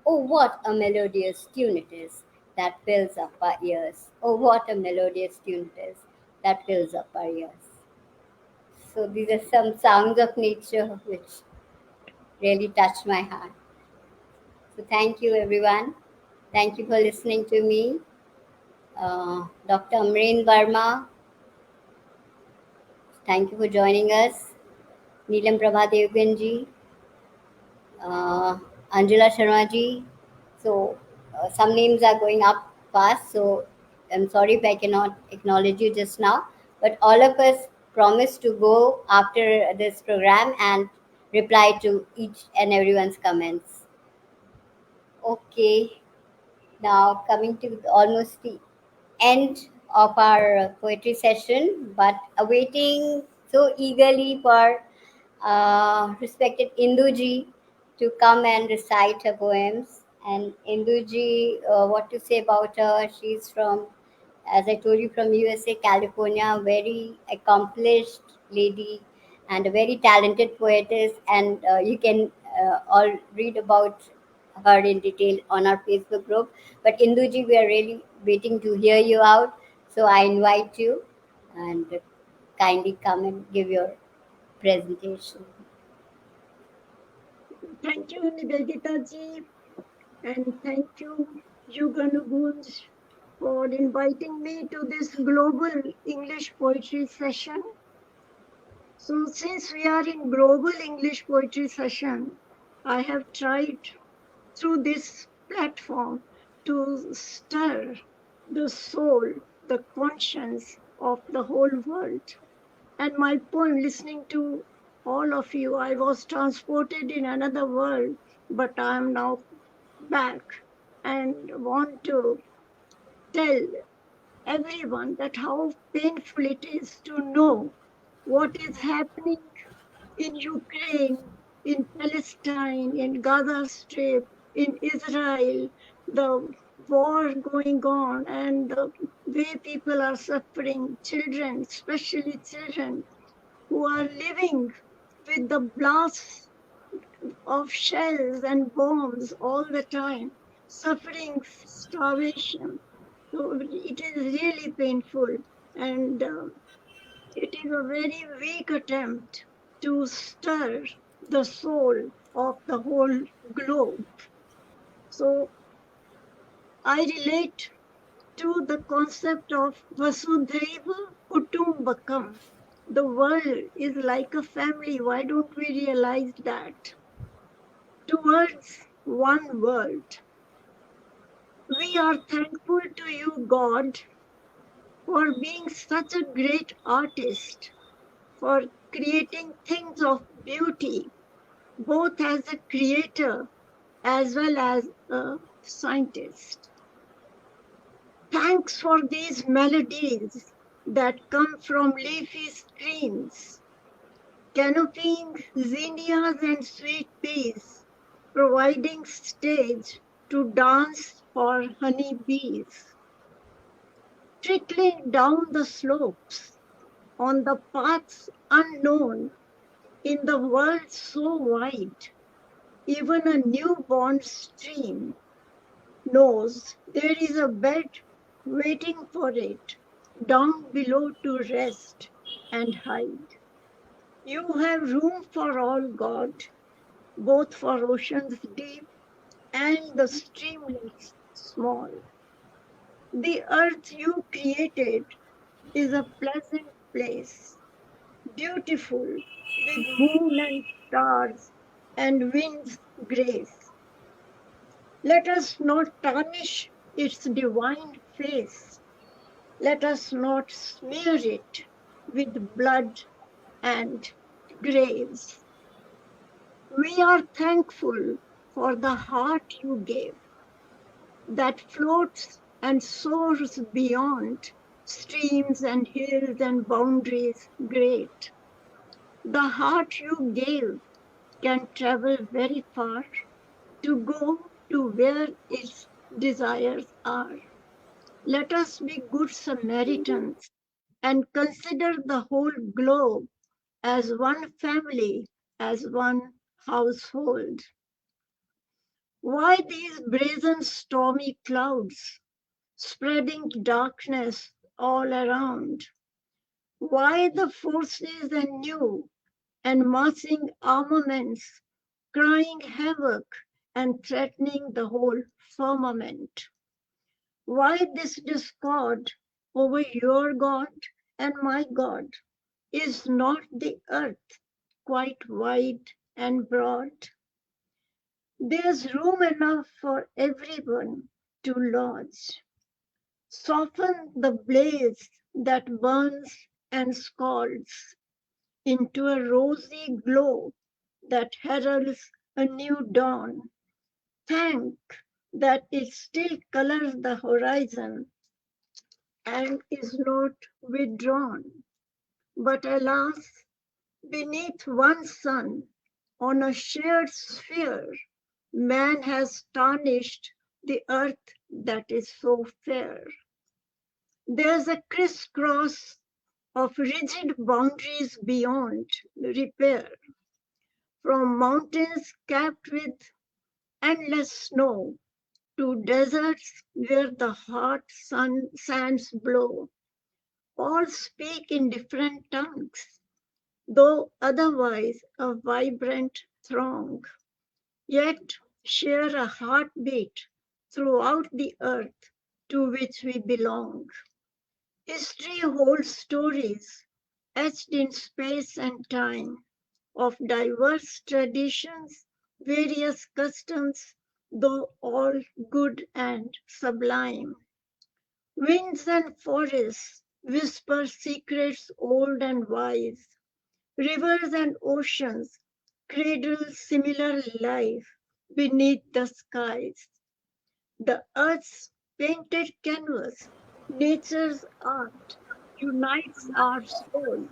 Oh, what a melodious tune it is that fills up our ears. Oh, what a melodious tune it is that fills up our ears. So, these are some sounds of nature which really touch my heart. So, thank you, everyone. Thank you for listening to me. Dr. Amreen Verma, thank you for joining us. Neelam Prabha Devganji, uh, Angela Sharma ji. So some names are going up fast. So I'm sorry if I cannot acknowledge you just now. But all of us promise to go after this program and reply to each and everyone's comments. Okay. Now coming to almost the end of our poetry session, but awaiting so eagerly for respected Induji to come and recite her poems. And Induji, what to say about her? She's from, as I told you, from USA, California, very accomplished lady and a very talented poetess. And you can all read about her in detail on our Facebook group. But Induji, we are really waiting to hear you out. So I invite you and kindly come and give your presentation. Thank you, Nivedita ji, and thank you, Yuganugoonj, for inviting me to this global English poetry session. So, since we are in global English poetry session, I have tried through this platform to stir the soul, the conscience of the whole world. And my poem, listening to all of you, I was transported in another world, but I am now back and want to tell everyone that how painful it is to know what is happening in Ukraine, in Palestine, in Gaza Strip, in Israel, the war going on, and the way people are suffering, children, especially children, who are living with the blasts of shells and bombs all the time, suffering starvation. So it is really painful, and it is a very weak attempt to stir the soul of the whole globe. So I relate to the concept of Vasudhaiva Kutumbakam. The world is like a family. Why don't we realize that? Towards one world. We are thankful to you, God, for being such a great artist, for creating things of beauty, both as a creator as well as a scientist. Thanks for these melodies that come from leafy screens, canopying zinnias and sweet peas, providing stage to dance for honeybees. Trickling down the slopes on the paths unknown in the world so wide, even a newborn stream knows there is a bed waiting for it down below to rest and hide. You have room for all, God, both for oceans deep and the streamlets small. The earth you created is a pleasant place, beautiful with moon and stars and wind's grace. Let us not tarnish its divine face. Let us not smear it with blood and graves. We are thankful for the heart you gave that floats and soars beyond streams and hills and boundaries great. The heart you gave can travel very far to go to where its desires are. Let us be good Samaritans and consider the whole globe as one family, as one household. Why these brazen stormy clouds spreading darkness all around? Why the forces anew and massing armaments, crying havoc and threatening the whole firmament? Why this discord over your God and my God? Is not the earth quite wide and broad? There's room enough for everyone to lodge. Soften the blaze that burns and scalds into a rosy glow that heralds a new dawn. Thank that it still colors the horizon and is not withdrawn. But alas, beneath one sun, on a shared sphere, man has tarnished the earth that is so fair. There's a crisscross of rigid boundaries beyond repair, from mountains capped with endless snow to deserts where the hot sands blow. All speak in different tongues, though otherwise a vibrant throng, yet share a heartbeat throughout the earth to which we belong. History holds stories etched in space and time of diverse traditions, various customs, though all good and sublime. Winds and forests whisper secrets old and wise. Rivers and oceans cradle similar life beneath the skies. The earth's painted canvas, nature's art, unites our soul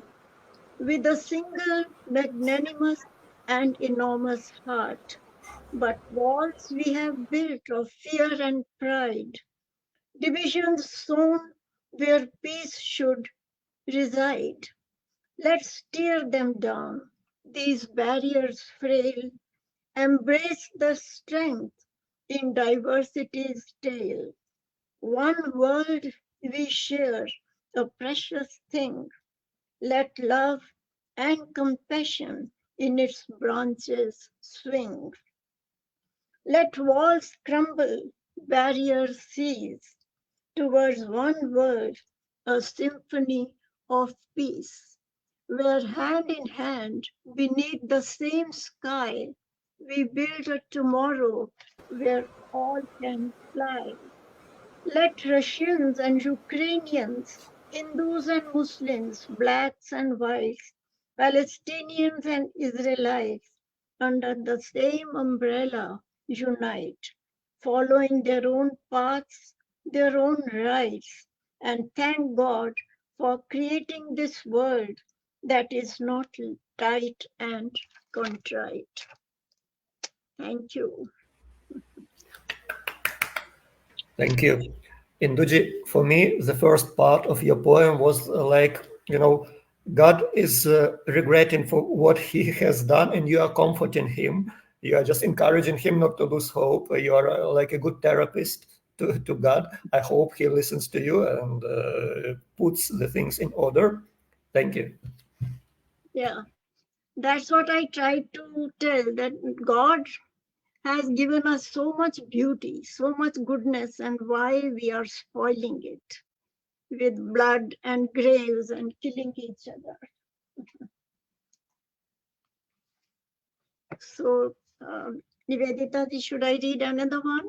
with a single magnanimous and enormous heart. But walls we have built of fear and pride, divisions sown where peace should reside. Let's tear them down, these barriers frail, embrace the strength in diversity's tale. One world we share, a precious thing. Let love and compassion in its branches swing. Let walls crumble, barriers cease, towards one world, a symphony of peace, where hand in hand, beneath the same sky, we build a tomorrow where all can fly. Let Russians and Ukrainians, Hindus and Muslims, blacks and whites, Palestinians and Israelites, under the same umbrella, unite, following their own paths, their own rights, and thank God for creating this world that is not tight and contrite. Thank you. Thank you. Induji, for me, the first part of your poem was like, God is regretting for what he has done, and you are comforting him. You are just encouraging him not to lose hope. You are like a good therapist to God. I hope he listens to you and puts the things in order. Thank you. Yeah, that's what I tried to tell, that God has given us so much beauty, so much goodness, and why we are spoiling it with blood and graves and killing each other. So, Nivedita, should I read another one?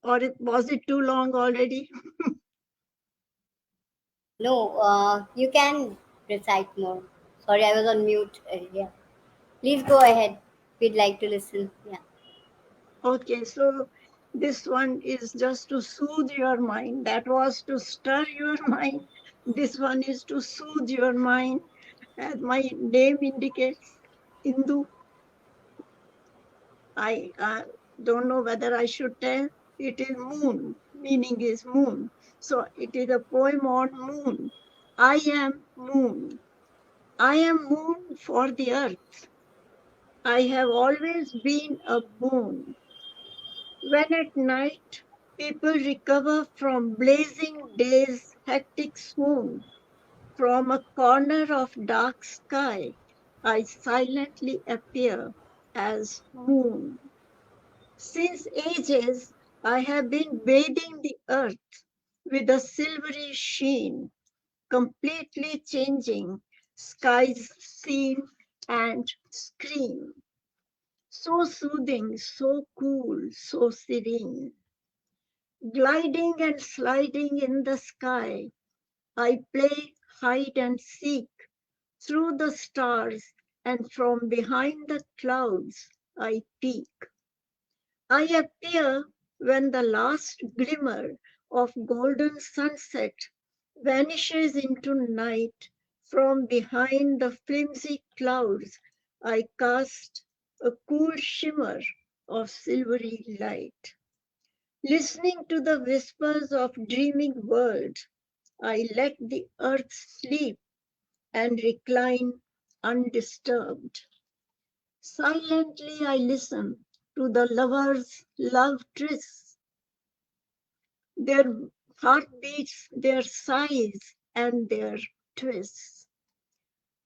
Or was it too long already? No, you can recite more. Sorry, I was on mute earlier. Please go ahead. We'd like to listen. Yeah. Okay, so this one is just to soothe your mind. That was to stir your mind. This one is to soothe your mind, as my name indicates, Indu. Don't know whether I should tell. It is moon, meaning is moon. So it is a poem on moon. I am moon. I am moon for the earth. I have always been a boon. When at night people recover from blazing day's hectic swoon, from a corner of dark sky, I silently appear as moon. Since ages, I have been bathing the earth with a silvery sheen, completely changing sky's scene and screen. So soothing, so cool, so serene. Gliding and sliding in the sky, I play hide and seek through the stars, and from behind the clouds I peek. I appear when the last glimmer of golden sunset vanishes into night. From behind the flimsy clouds, I cast a cool shimmer of silvery light. Listening to the whispers of dreaming world, I let the earth sleep and recline undisturbed. Silently I listen to the lovers' love trysts, their heartbeats, their sighs, and their twists.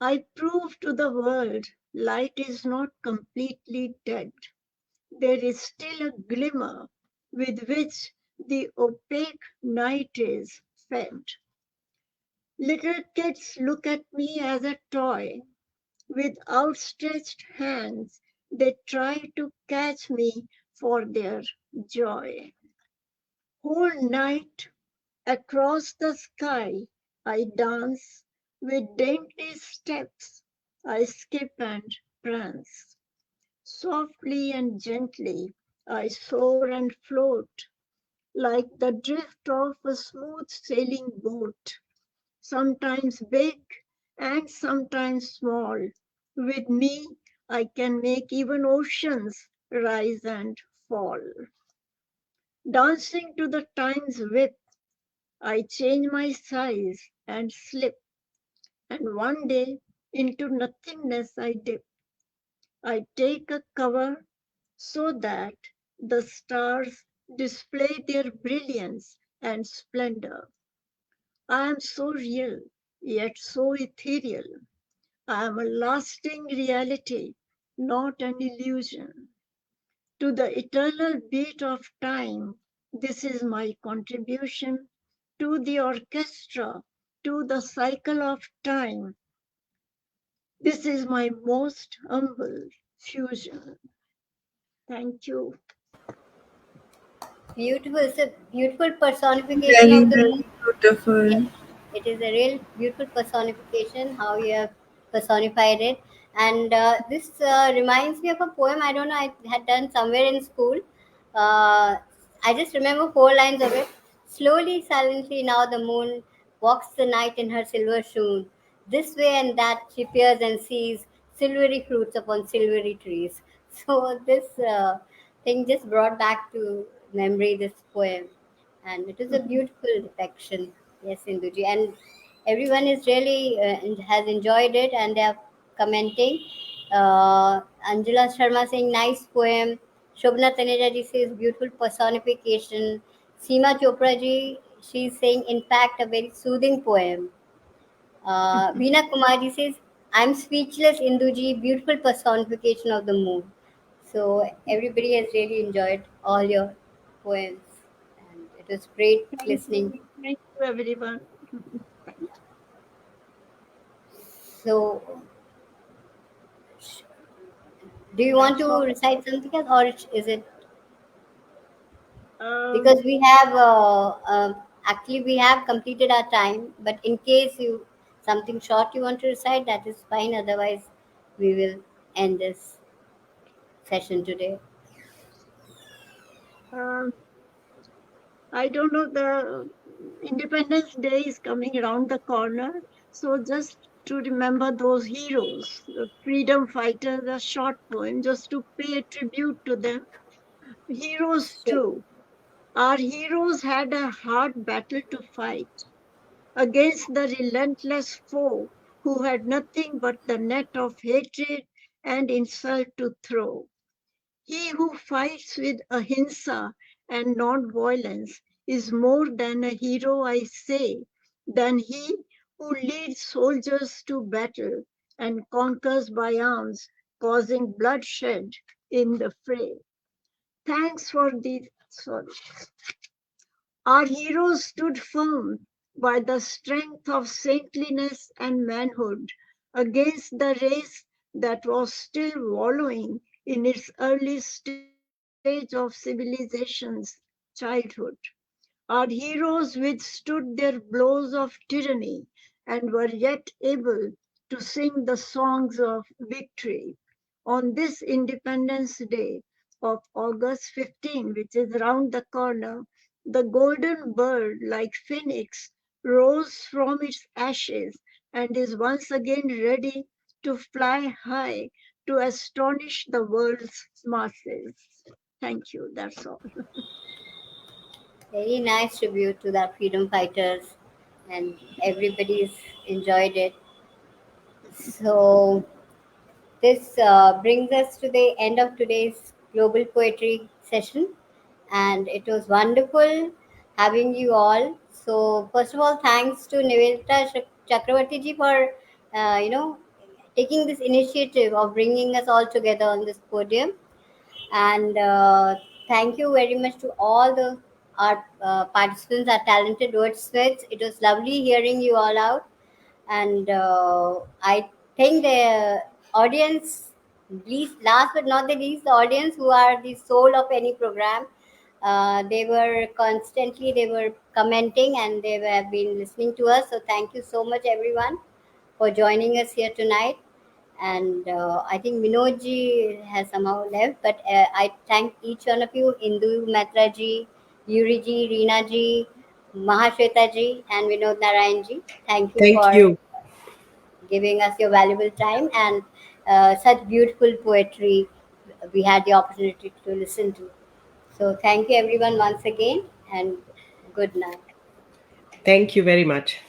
I prove to the world light is not completely dead. There is still a glimmer with which the opaque night is fed. Little kids look at me as a toy. With outstretched hands, they try to catch me for their joy. Whole night across the sky, I dance with dainty steps. I skip and prance. Softly and gently, I soar and float like the drift of a smooth sailing boat, sometimes big and sometimes small. With me, I can make even oceans rise and fall. Dancing to the time's whip, I change my size and slip, and one day into nothingness I dip. I take a cover so that the stars display their brilliance and splendor. I am so real, yet so ethereal. I am a lasting reality, not an illusion. To the eternal beat of time, this is my contribution to the orchestra, to the cycle of time. This is my most humble fusion. Thank you. Beautiful. It's a beautiful personification Very, of the very moon. Yes, beautiful. it is a real beautiful personification how you have personified it. And this reminds me of a poem. I don't know, I had done somewhere in school. Uh, I just remember four lines of it. Slowly, silently, now the moon walks the night in her silver shoon. This way and that she peers and sees silvery fruits upon silvery trees. So this thing just brought back to memory this poem, and it is a beautiful depiction. Yes, Induji, and everyone is really has enjoyed it, and they are commenting. Anjula Sharma saying nice poem. Shobna Taneja ji says beautiful personification. Seema Chopra ji, she's saying in fact a very soothing poem. Veena Kumarji says, I'm speechless, Induji, beautiful personification of the moon. So everybody has really enjoyed all your poems, and it was great Thank listening. you. Thank you, everyone. So, do you want That's to all. recite something else, or is it Um, because we have actually we have completed our time? But in case you something short you want to recite, that is fine. Otherwise, we will end this session today. um, I don't know, the Independence Day is coming around the corner. So just to remember those heroes, the freedom fighters, a short poem just to pay a tribute to them. Heroes Sure. too. Our heroes had a hard battle to fight against the relentless foe who had nothing but the net of hatred and insult to throw. He who fights with ahimsa and non-violence is more than a hero, I say, than he who leads soldiers to battle and conquers by arms, causing bloodshed in the fray. Thanks for the sorry. Our heroes stood firm by the strength of saintliness and manhood against the race that was still wallowing in its early stage of civilization's childhood. Our heroes withstood their blows of tyranny and were yet able to sing the songs of victory. On this Independence Day of August 15, which is round the corner, the golden bird, like phoenix, rose from its ashes and is once again ready to fly high to astonish the world's masses. Thank you. That's all. Very nice tribute to the freedom fighters, and everybody's enjoyed it. So this brings us to the end of today's global poetry session, and it was wonderful having you all. So first of all, thanks to Nivedita Chakravarti ji for you know taking this initiative of bringing us all together on this podium, and thank you very much to all the our participants, our talented wordsmiths. It was lovely hearing you all out, and I think the audience, least last but not the least, the audience who are the soul of any program, they were constantly they were commenting and they have been listening to us. So thank you so much, everyone, for joining us here tonight. And I think Minodji has somehow left, but I thank each one of you, Indu Matraji, Yuriji, Reenaji, Mahashwetaji, and Vinod Narayanji. Thank you Thank for you. giving us your valuable time and such beautiful poetry we had the opportunity to listen to. So thank you everyone once again, and good night. Thank you very much.